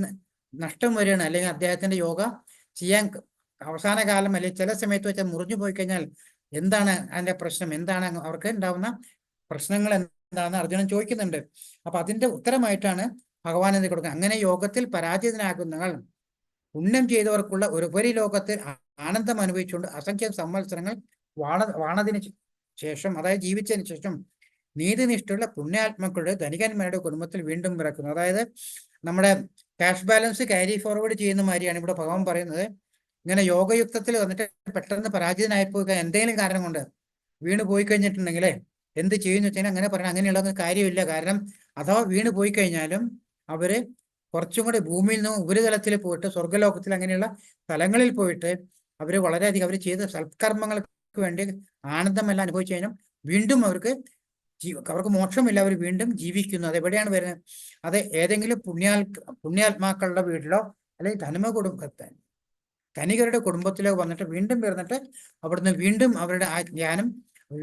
നഷ്ടം വരികയാണ്, അല്ലെങ്കിൽ അദ്ദേഹത്തിന്റെ യോഗ ചെയ്യാൻ അവസാന കാലം അല്ലെങ്കിൽ ചില സമയത്ത് വെച്ചാൽ മുറിഞ്ഞു പോയി കഴിഞ്ഞാൽ എന്താണ് അതിന്റെ പ്രശ്നം, എന്താണ് അവർക്ക് ഉണ്ടാവുന്ന പ്രശ്നങ്ങൾ എന്താണെന്ന് അർജുനൻ ചോദിക്കുന്നുണ്ട്. അപ്പൊ അതിന്റെ ഉത്തരമായിട്ടാണ് ഭഗവാൻ എന്ന് കൊടുക്കുക. അങ്ങനെ യോഗത്തിൽ പരാജിതനാകുന്നവൾ പുണ്യം ചെയ്തവർക്കുള്ള ഒരു ഉപരിലോകത്തിൽ ആനന്ദം അനുഭവിച്ചുകൊണ്ട് അസംഖ്യം സംവത്സരങ്ങൾ വാണതിന് ശേഷം, അതായത് ജീവിച്ചതിന് ശേഷം നീതിനിഷ്ഠയുള്ള പുണ്യാത്മാക്കളുടെ ധനികന്മാരുടെ കുടുംബത്തിൽ വീണ്ടും പിറക്കുന്നു. അതായത് നമ്മുടെ ക്യാഷ് ബാലൻസ് ക്യാരി ഫോർവേഡ് ചെയ്യുന്ന മാതിരിയാണ് ഇവിടെ ഭഗവാൻ പറയുന്നത്. ഇങ്ങനെ യോഗയുക്തത്തിൽ വന്നിട്ട് പെട്ടെന്ന് പരാജിതനായി പോയി എന്തെങ്കിലും കാരണം കൊണ്ട് വീണ് പോയി കഴിഞ്ഞിട്ടുണ്ടെങ്കിൽ എന്ത് ചെയ്യുന്നു വെച്ചാൽ അങ്ങനെ പറയണം, അങ്ങനെയുള്ള കാര്യമില്ല. കാരണം അഥവാ വീണ് പോയി കഴിഞ്ഞാലും അവര് കുറച്ചും കൂടി ഭൂമിയിൽ നിന്നും ഉപരിതലത്തിൽ പോയിട്ട് സ്വർഗ്ഗലോകത്തിൽ അങ്ങനെയുള്ള സ്ഥലങ്ങളിൽ പോയിട്ട് അവര് വളരെയധികം അവർ ചെയ്ത സൽക്കർമ്മങ്ങൾക്ക് വേണ്ടി ആനന്ദമെല്ലാം അനുഭവിച്ചു കഴിഞ്ഞാൽ വീണ്ടും അവർക്ക് മോക്ഷമില്ല, അവർ വീണ്ടും ജീവിക്കുന്നു. അതെവിടെയാണ് വരുന്നത്? അത് ഏതെങ്കിലും പുണ്യാത്മാക്കളുടെ വീട്ടിലോ അല്ലെങ്കിൽ ധനികരുടെ കുടുംബത്തിലോ വന്നിട്ട് വീണ്ടും വരുന്നിട്ട് അവിടുന്ന് വീണ്ടും അവരുടെ ആ ജ്ഞാനം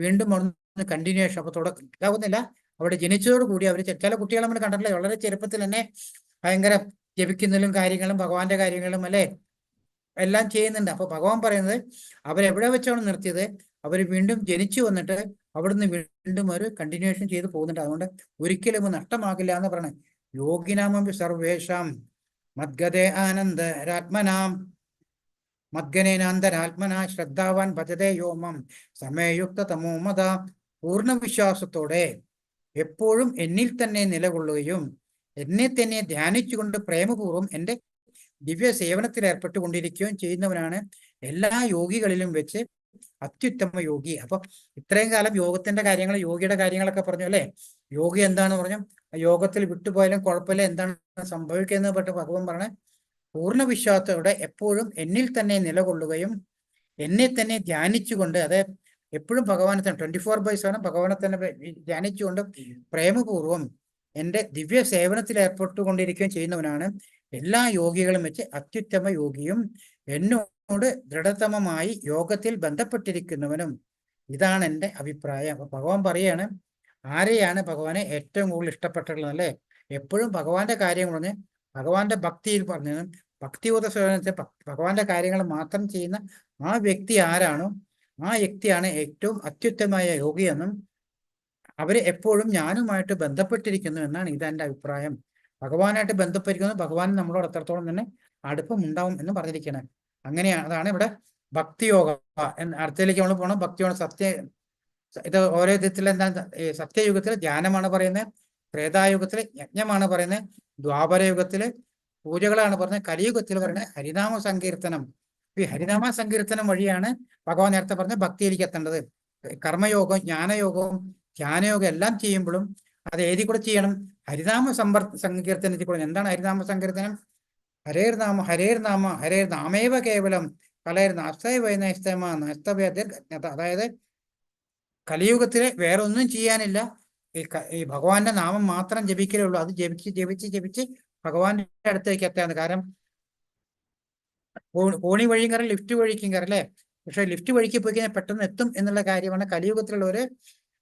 വീണ്ടും അവിടുന്ന് കണ്ടിന്യൂഷൻ. അപ്പൊ ഇതാവുന്നില്ല, അവിടെ ജനിച്ചതോടുകൂടി അവർ ചില കുട്ടികളെ നമ്മൾ കണ്ടിട്ടില്ല, വളരെ ചെറുപ്പത്തിൽ തന്നെ ഭയങ്കര ജപിക്കുന്നതിലും കാര്യങ്ങളും ഭഗവാന്റെ കാര്യങ്ങളും അല്ലെ എല്ലാം ചെയ്യുന്നുണ്ട്. അപ്പൊ ഭഗവാൻ പറയുന്നത് അവരെവിടെ വെച്ചാണ് നിർത്തിയത്, അവർ വീണ്ടും ജനിച്ചു വന്നിട്ട് അവിടുന്ന് വീണ്ടും ഒരു കണ്ടിന്യൂഷൻ ചെയ്ത് പോകുന്നുണ്ട്. അതുകൊണ്ട് ഒരിക്കലും നഷ്ടമാകില്ല എന്ന് പറയണേ. യോഗിനാമം സർവേഷാം മദ്ഗതേ ആനന്ദരാത്മനാം മദ്ഗനേനാന്തരാത്മന ശ്രദ്ധാവാൻ ഭജതേ യോമം സമയയുക്ത തമോമത. പൂർണ്ണ വിശ്വാസത്തോടെ എപ്പോഴും എന്നിൽ തന്നെ നിലകൊള്ളുകയും എന്നെ തന്നെ ധ്യാനിച്ചുകൊണ്ട് പ്രേമപൂർവ്വം എൻ്റെ ദിവ്യ സേവനത്തിൽ ഏർപ്പെട്ടുകൊണ്ടിരിക്കുകയും ചെയ്യുന്നവനാണ് എല്ലാ യോഗികളിലും വെച്ച് അത്യുത്തമ യോഗി. അപ്പൊ ഇത്രയും കാലം യോഗത്തിന്റെ കാര്യങ്ങൾ, യോഗിയുടെ കാര്യങ്ങളൊക്കെ പറഞ്ഞു അല്ലെ. യോഗി എന്താന്ന് പറഞ്ഞു, യോഗത്തിൽ വിട്ടുപോയാലും കുഴപ്പമില്ല, എന്താണ് സംഭവിക്കുന്നത് പെട്ട് ഭഗവാൻ പറഞ്ഞ പൂർണ്ണ വിശ്വാസത്തോടെ എപ്പോഴും എന്നിൽ തന്നെ നിലകൊള്ളുകയും എന്നെ തന്നെ ധ്യാനിച്ചുകൊണ്ട്, അത് എപ്പോഴും ഭഗവാനെ തന്നെ 24/7 ഭഗവാനെ തന്നെ ധ്യാനിച്ചുകൊണ്ട് പ്രേമപൂർവ്വം എൻ്റെ ദിവ്യ സേവനത്തിൽ ഏർപ്പെട്ടുകൊണ്ടിരിക്കുകയും ചെയ്യുന്നവനാണ് എല്ലാ യോഗികളും വെച്ച് അത്യുത്തമ യോഗിയും എന്നോട് ദൃഢതമമായി യോഗത്തിൽ ബന്ധപ്പെട്ടിരിക്കുന്നവനും. ഇതാണ് എൻ്റെ അഭിപ്രായം. അപ്പൊ ഭഗവാൻ പറയാണ്, ആരെയാണ് ഭഗവാനെ ഏറ്റവും കൂടുതൽ ഇഷ്ടപ്പെട്ടിട്ടുള്ളത് അല്ലേ? എപ്പോഴും ഭഗവാന്റെ കാര്യം പറഞ്ഞ് ഭഗവാന്റെ ഭക്തിയിൽ പറഞ്ഞത്, ഭക്തിയുത സേവനത്തെ ഭഗവാന്റെ കാര്യങ്ങൾ മാത്രം ചെയ്യുന്ന ആ വ്യക്തി ആരാണോ ആ വ്യക്തിയാണ് ഏറ്റവും അത്യുത്തമമായ യോഗിയെന്നും അവര് എപ്പോഴും ഞാനുമായിട്ട് ബന്ധപ്പെട്ടിരിക്കുന്നു എന്നാണ് ഇതെന്റെ അഭിപ്രായം. ഭഗവാനായിട്ട് ബന്ധപ്പെട്ടിരിക്കുന്നത് ഭഗവാൻ നമ്മളോട് എത്രത്തോളം തന്നെ അടുപ്പം ഉണ്ടാവും എന്ന് പറഞ്ഞിരിക്കുന്നത്. അങ്ങനെയാണ്, അതാണ് ഇവിടെ ഭക്തിയോഗ അർത്ഥത്തിലേക്ക് നമ്മൾ പോകണം. ഭക്തിയോഗ ഇത് ഓരോ വിധത്തിൽ എന്താ, സത്യയുഗത്തിൽ ധ്യാനമാണ് പറയുന്നത്, ത്രേതായുഗത്തില് യജ്ഞമാണ് പറയുന്നത്, ദ്വാപരയുഗത്തില് പൂജകളാണ് പറയുന്നത്, കലിയുഗത്തിൽ പറയുന്നത് ഹരിനാമ സങ്കീർത്തനം. ഈ ഹരിനാമ സങ്കീർത്തനം വഴിയാണ് ഭഗവാൻ നേരത്തെ പറഞ്ഞ ഭക്തിയിലേക്ക് എത്തേണ്ടത്. കർമ്മയോഗം, ജ്ഞാനയോഗവും ധ്യാനയോഗം എല്ലാം ചെയ്യുമ്പോഴും അത് ഏതി കൂടെ ചെയ്യണം? ഹരിനാമ സങ്കീർത്തനത്തിൽ കൂടെ. എന്താണ് ഹരിനാമ സങ്കീർത്തനം? ഹരേർനാമ ഹരേർനാമ ഹരേർനാമേവ കേവലം കലയർ. അതായത് കലിയുഗത്തില് വേറെ ഒന്നും ചെയ്യാനില്ല. ഈ ഭഗവാന്റെ നാമം മാത്രം ജപിക്കലേ ഉള്ളൂ. അത് ജപിച്ച് ജപിച്ച് ജപിച്ച് ഭഗവാന്റെ അടുത്തേക്ക് എത്താന്ന്. കാരണം കോണി വഴിയും കയറി ലിഫ്റ്റ് വഴിക്കും കയറി അല്ലേ? പക്ഷെ ലിഫ്റ്റ് വഴിക്ക് പോയി കഴിഞ്ഞാൽ പെട്ടെന്ന് എത്തും എന്നുള്ള കാര്യമാണ്. കലിയുഗത്തിലുള്ളവര്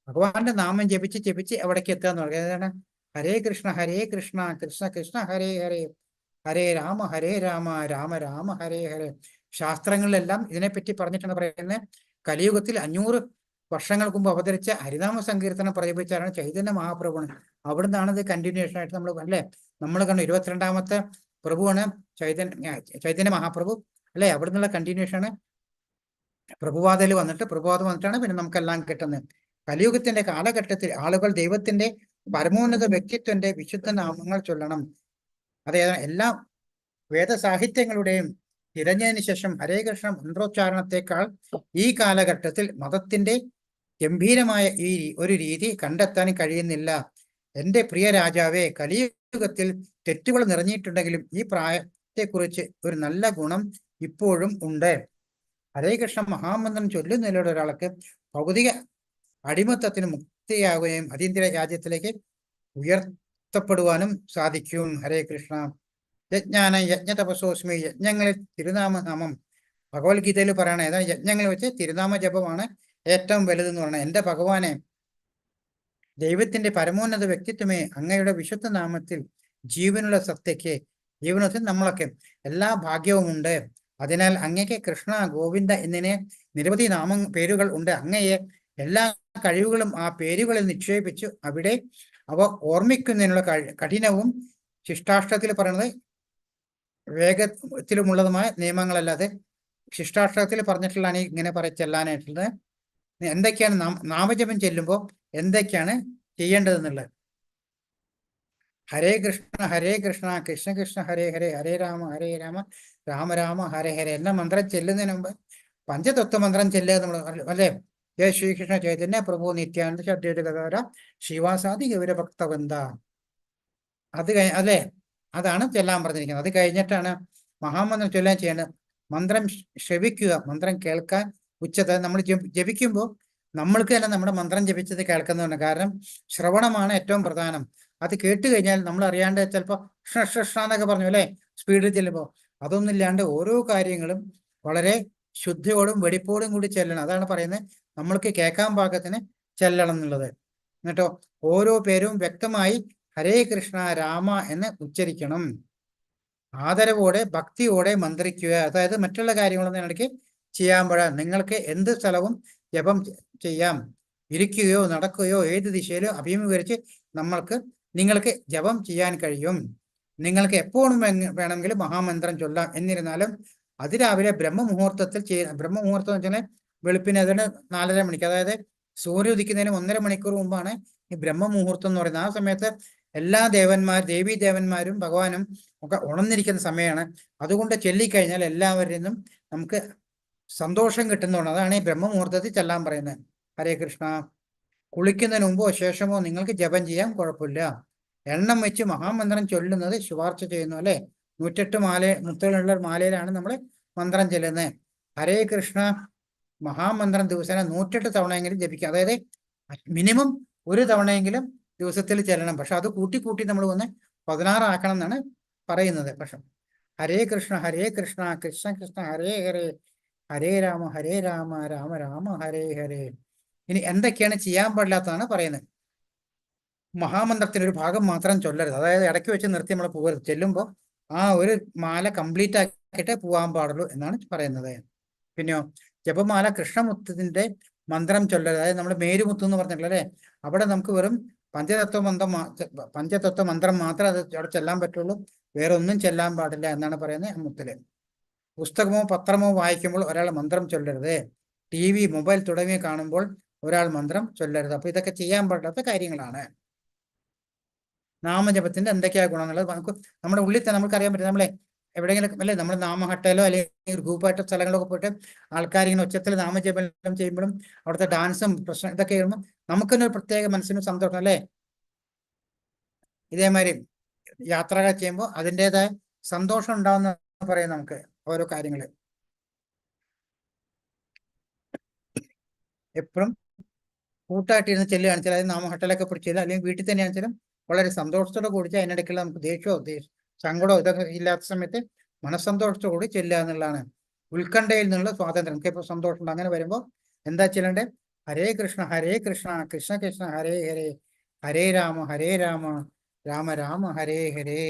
ഭഗവാന്റെ നാമം ജപിച്ച് ജപിച്ച് അവിടേക്ക് എത്തുക എന്ന് പറയുന്നത്. ഏതാണ്? ഹരേ കൃഷ്ണ കൃഷ്ണ കൃഷ്ണ ഹരേ ഹരേ ഹരേ രാമ രാമ രാമ ഹരേ ഹരേ. ശാസ്ത്രങ്ങളിലെല്ലാം ഇതിനെപ്പറ്റി പറഞ്ഞിട്ടാണ് പറയുന്നത്. കലിയുഗത്തിൽ 500 വർഷങ്ങൾക്ക് മുമ്പ് അവതരിച്ച ഹരിനാമ സങ്കീർത്തനം പ്രചരിപ്പിച്ചാണ് ചൈതന്യ മഹാപ്രഭുണ്. അവിടുന്നാണ് ഇത് കണ്ടിന്യൂഷൻ ആയിട്ട് നമ്മൾ അല്ലേ നമ്മൾ കണ്ടു. 22ാമത്തെ പ്രഭുവാണ് ചൈതന്യ മഹാപ്രഭു അല്ലെ? അവിടുന്നുള്ള കണ്ടിന്യൂഷനാണ് പ്രഭുവാദയിൽ പ്രഭുവാദം വന്നിട്ടാണ് പിന്നെ നമുക്കെല്ലാം കിട്ടുന്നത്. കലിയുഗത്തിന്റെ കാലഘട്ടത്തിൽ ആളുകൾ ദൈവത്തിന്റെ പരമോന്നത വ്യക്തിത്വന്റെ വിശുദ്ധ നാമങ്ങൾ ചൊല്ലണം. അതായത് എല്ലാ വേദസാഹിത്യങ്ങളുടെയും തിരഞ്ഞതിന് ശേഷം ഹരേ കൃഷ്ണ മന്ത്രോച്ചാരണത്തെക്കാൾ ഈ കാലഘട്ടത്തിൽ മതത്തിന്റെ ഗംഭീരമായ ഒരു രീതി കണ്ടെത്താൻ കഴിയുന്നില്ല. എന്റെ പ്രിയ രാജാവേ, കലിയുഗത്തിൽ തെറ്റുകൾ നിറഞ്ഞിട്ടുണ്ടെങ്കിലും ഈ പ്രായത്തെക്കുറിച്ച് ഒരു നല്ല ഗുണം ഇപ്പോഴും ഉണ്ട്. ഹരേ കൃഷ്ണ മഹാമന്ത്രം ചൊല്ലുന്നതിലൂടെ ഒരാൾക്ക് ഭൗതിക അടിമത്തത്തിന് മുക്തിയാകുകയും അതീന്ദ്രിയ രാജ്യത്തിലേക്ക് ഉയർത്തപ്പെടുവാനും സാധിക്കും. ഹരേ കൃഷ്ണ. യജ്ഞാന യജ്ഞ തപസ്സോസ്മി. യജ്ഞങ്ങളിൽ തിരുനാമനാമം ഭഗവത്ഗീതയിൽ പറയണ ഏതാണ്? യജ്ഞങ്ങൾ വെച്ച് തിരുനാമ ജപമാണ് ഏറ്റവും വലുതെന്ന് പറയണത്. എൻ്റെ ഭഗവാനെ, ദൈവത്തിന്റെ പരമോന്നത വ്യക്തിത്വമേ, അങ്ങയുടെ വിശുദ്ധ നാമത്തിൽ ജീവനുള്ള സത്യയ്ക്ക്, ജീവനത്തിൽ നമ്മളൊക്കെ എല്ലാ ഭാഗ്യവുമുണ്ട്. അതിനാൽ അങ്ങയ്ക്ക് കൃഷ്ണ, ഗോവിന്ദ എന്നിങ്ങനെ നിരവധി പേരുകൾ ഉണ്ട്. അങ്ങയെ എല്ലാ കഴിവുകളും ആ പേരുകളിൽ നിക്ഷേപിച്ചു അവിടെ അവ ഓർമ്മിക്കുന്നതിനുള്ള കഠിനവും ശിഷ്ടാഷ്ടത്തിൽ പറയുന്നത് വേഗത്തിലുമുള്ളതുമായ നിയമങ്ങളല്ലാതെ ശിഷ്ടാഷ്ടത്തിൽ പറഞ്ഞിട്ടുള്ളതാണ് ഇങ്ങനെ ചെല്ലാനായിട്ടുള്ളത്. എന്തൊക്കെയാണ് നാമജപം ചെല്ലുമ്പോൾ എന്തൊക്കെയാണ് ചെയ്യേണ്ടതെന്നുള്ളത്. ഹരേ കൃഷ്ണ കൃഷ്ണ കൃഷ്ണ ഹരേ ഹരേ ഹരേ രാമ രാമ രാമ ഹരേ ഹരേ എന്ന മന്ത്രം ചെല്ലുന്നതിന് മുമ്പ് പഞ്ചതത്വ മന്ത്രം ചെല്ലുക നമ്മൾ അല്ലേ? ജയ ശ്രീകൃഷ്ണ ചൈതന്യ പ്രഭു നിത്യാനന്ദ ഷഡ്വൈത ശിവാസാദി ഗൗരഭക്തവന്ത. അത് അല്ലേ? അതാണ് ചെല്ലാൻ പറഞ്ഞിരിക്കുന്നത്. അത് കഴിഞ്ഞിട്ടാണ് മഹാമന്ത്രം ചൊല്ലാൻ ചെയ്യേണ്ടത്. മന്ത്രം ശ്രവിക്കുക, മന്ത്രം കേൾക്കാൻ ഉച്ചത്തിൽ നമ്മൾ ജപിക്കുമ്പോൾ നമ്മൾക്ക് തന്നെ നമ്മുടെ മന്ത്രം ജപിച്ചത് കേൾക്കുന്നതാണ്. കാരണം ശ്രവണമാണ് ഏറ്റവും പ്രധാനം. അത് കേട്ട് കഴിഞ്ഞാൽ നമ്മൾ അറിയാണ്ട് ചിലപ്പോൾ എന്നൊക്കെ പറഞ്ഞു അല്ലേ, സ്പീഡിൽ ചെല്ലുമ്പോൾ അതൊന്നുമില്ലാണ്ട് ഓരോ കാര്യങ്ങളും വളരെ ശുദ്ധിയോടും വെടിപ്പോടും കൂടി ചെല്ലണം. അതാണ് പറയുന്നത് നമ്മൾക്ക് കേൾക്കാൻ പാകത്തിന് ചെല്ലണം എന്നുള്ളത്. എന്നിട്ടോ ഓരോ പേരും വ്യക്തമായി ഹരേ കൃഷ്ണ രാമ എന്ന് ഉച്ചരിക്കണം. ആദരവോടെ ഭക്തിയോടെ മന്ത്രിക്കുക. അതായത് മറ്റുള്ള കാര്യങ്ങളൊന്നും ഇടയ്ക്ക് ചെയ്യാൻ നിങ്ങൾക്ക് എന്ത് സ്ഥലവും ജപം ചെയ്യാം. ഇരിക്കുകയോ നടക്കുകയോ ഏത് ദിശയിലോ അഭിമുഖീകരിച്ച് നിങ്ങൾക്ക് ജപം ചെയ്യാൻ കഴിയും. നിങ്ങൾക്ക് എപ്പോഴും വേണമെങ്കിലും മഹാമന്ത്രം ചൊല്ലാം. എന്നിരുന്നാലും അതിരാവിലെ ബ്രഹ്മമുഹൂർത്തത്തിൽ ബ്രഹ്മമുഹൂർത്തം എന്ന് വെച്ചാൽ വെളുപ്പിന് അതിന് 4:30 മണിക്ക്, അതായത് സൂര്യ ഉദിക്കുന്നതിന് 1.5 മണിക്കൂർ മുമ്പാണ് ഈ ബ്രഹ്മമുഹൂർത്തം എന്ന് പറയുന്നത്. ആ സമയത്ത് എല്ലാ ദേവീ ദേവന്മാരും ഭഗവാനും ഒക്കെ ഉണർന്നിരിക്കുന്ന സമയമാണ്. അതുകൊണ്ട് ചൊല്ലിക്കഴിഞ്ഞാൽ എല്ലാവരിൽ നിന്നും നമുക്ക് സന്തോഷം കിട്ടുന്നതാണ്. അതാണ് ഈ ബ്രഹ്മമുഹൂർത്തത്തിൽ ചെല്ലാൻ പറയുന്നത്. ഹരേ കൃഷ്ണ. കുളിക്കുന്നതിന് മുമ്പോ ശേഷമോ നിങ്ങൾക്ക് ജപം ചെയ്യാൻ കുഴപ്പമില്ല. എണ്ണം വെച്ച് മഹാമന്ത്രം ചൊല്ലുന്നത് ശുപാർശ ചെയ്യുന്നു അല്ലെ? 108 മുത്തുകളുള്ള മാലയിലാണ് നമ്മൾ മന്ത്രം ചെല്ലുന്നത്. ഹരേ കൃഷ്ണ മഹാമന്ത്രം ദിവസേന 108 തവണയെങ്കിലും ജപിക്കുക. അതായത് മിനിമം ഒരു തവണയെങ്കിലും ദിവസത്തിൽ ചെല്ലണം. പക്ഷെ അത് കൂട്ടി നമ്മൾ വന്ന് 16 ആക്കണം എന്നാണ് പറയുന്നത്. പക്ഷെ ഹരേ കൃഷ്ണ കൃഷ്ണ കൃഷ്ണ ഹരേ ഹരേ ഹരേ രാമ രാമ രാമ ഹരേ ഹരേ. ഇനി എന്തൊക്കെയാണ് ചെയ്യാൻ പാടില്ലാത്തതാണ് പറയുന്നത്. മഹാമന്ത്രത്തിന്റെ ഒരു ഭാഗം മാത്രം ചൊല്ലരുത്. അതായത് ഇടയ്ക്ക് വെച്ച് നിർത്തി നമ്മൾ പോകരുത്. ചെല്ലുമ്പോൾ ആ ഒരു മാല കംപ്ലീറ്റ് ആക്കിയിട്ടേ പോകാൻ പാടുള്ളൂ എന്നാണ് പറയുന്നത്. പിന്നെയോ ജപമാല കൃഷ്ണമുത്തത്തിന്റെ മന്ത്രം ചൊല്ലരുത്. അതായത് നമ്മൾ മേരുമുത്ത് എന്ന് പറഞ്ഞിട്ടുള്ള അല്ലേ, അവിടെ നമുക്ക് വെറും പഞ്ചതത്വ മന്ത്രം മാത്രമേ അത് അവിടെ ചെല്ലാൻ പറ്റുള്ളൂ. വേറെ ഒന്നും ചെല്ലാൻ പാടില്ല എന്നാണ് പറയുന്നത് മുത്തില്. പുസ്തകമോ പത്രമോ വായിക്കുമ്പോൾ ഒരാൾ മന്ത്രം ചൊല്ലരുത്. TV, മൊബൈൽ തുടങ്ങിയ കാണുമ്പോൾ ഒരാൾ മന്ത്രം ചൊല്ലരുത്. അപ്പൊ ഇതൊക്കെ ചെയ്യാൻ പാടില്ലാത്ത കാര്യങ്ങളാണ്. നാമജപത്തിന്റെ എന്തൊക്കെയാ ഗുണങ്ങളുള്ളത് നമ്മുടെ ഉള്ളിൽ തന്നെ നമുക്കറിയാൻ പറ്റും. നമ്മളെ എവിടെയെങ്കിലും അല്ലെ, നമ്മൾ നാമഹട്ടയിലോ അല്ലെങ്കിൽ ഗ്രൂപ്പായിട്ടോ സ്ഥലങ്ങളൊക്കെ പോയിട്ട് ആൾക്കാരിങ്ങനെ ഉച്ചത്തിൽ നാമജപം ചെയ്യുമ്പോഴും അവിടുത്തെ ഡാൻസും പ്രശ്നം ഇതൊക്കെ ചെയ്യുമ്പോൾ നമുക്ക് തന്നെ ഒരു പ്രത്യേക മനസ്സിന് സന്തോഷം അല്ലേ. ഇതേമാതിരി യാത്രകൾ ചെയ്യുമ്പോൾ അതിൻ്റെതായ സന്തോഷം ഉണ്ടാവുന്ന പറയാം നമുക്ക് ഓരോ കാര്യങ്ങള്. എപ്പോഴും കൂട്ടായിട്ടിരുന്ന് ചെല്ലുകയാണെന്ന് വെച്ചാൽ, അതായത് നാമഹട്ടലൊക്കെ പിടിച്ചില്ല, അല്ലെങ്കിൽ വീട്ടിൽ തന്നെയാണെങ്കിലും വളരെ സന്തോഷത്തോടെ കൂടിച്ച് അതിനിടയ്ക്കുള്ള നമുക്ക് ദേഷ്യമോ സങ്കടമോ ഇതൊക്കെ ഇല്ലാത്ത സമയത്ത് മനസ്സന്തോഷത്തോടു കൂടി ചെല്ലുക എന്നുള്ളതാണ് ഉത്കണ്ഠയിൽ നിന്നുള്ള സ്വാതന്ത്ര്യം. നമുക്ക് ഇപ്പോൾ സന്തോഷമുണ്ട്. അങ്ങനെ വരുമ്പോൾ എന്താ ചെയ്യണ്ടേ? ഹരേ കൃഷ്ണ കൃഷ്ണ കൃഷ്ണ ഹരേ ഹരേ, ഹരേ രാമ രാമ രാമ ഹരേ ഹരേ.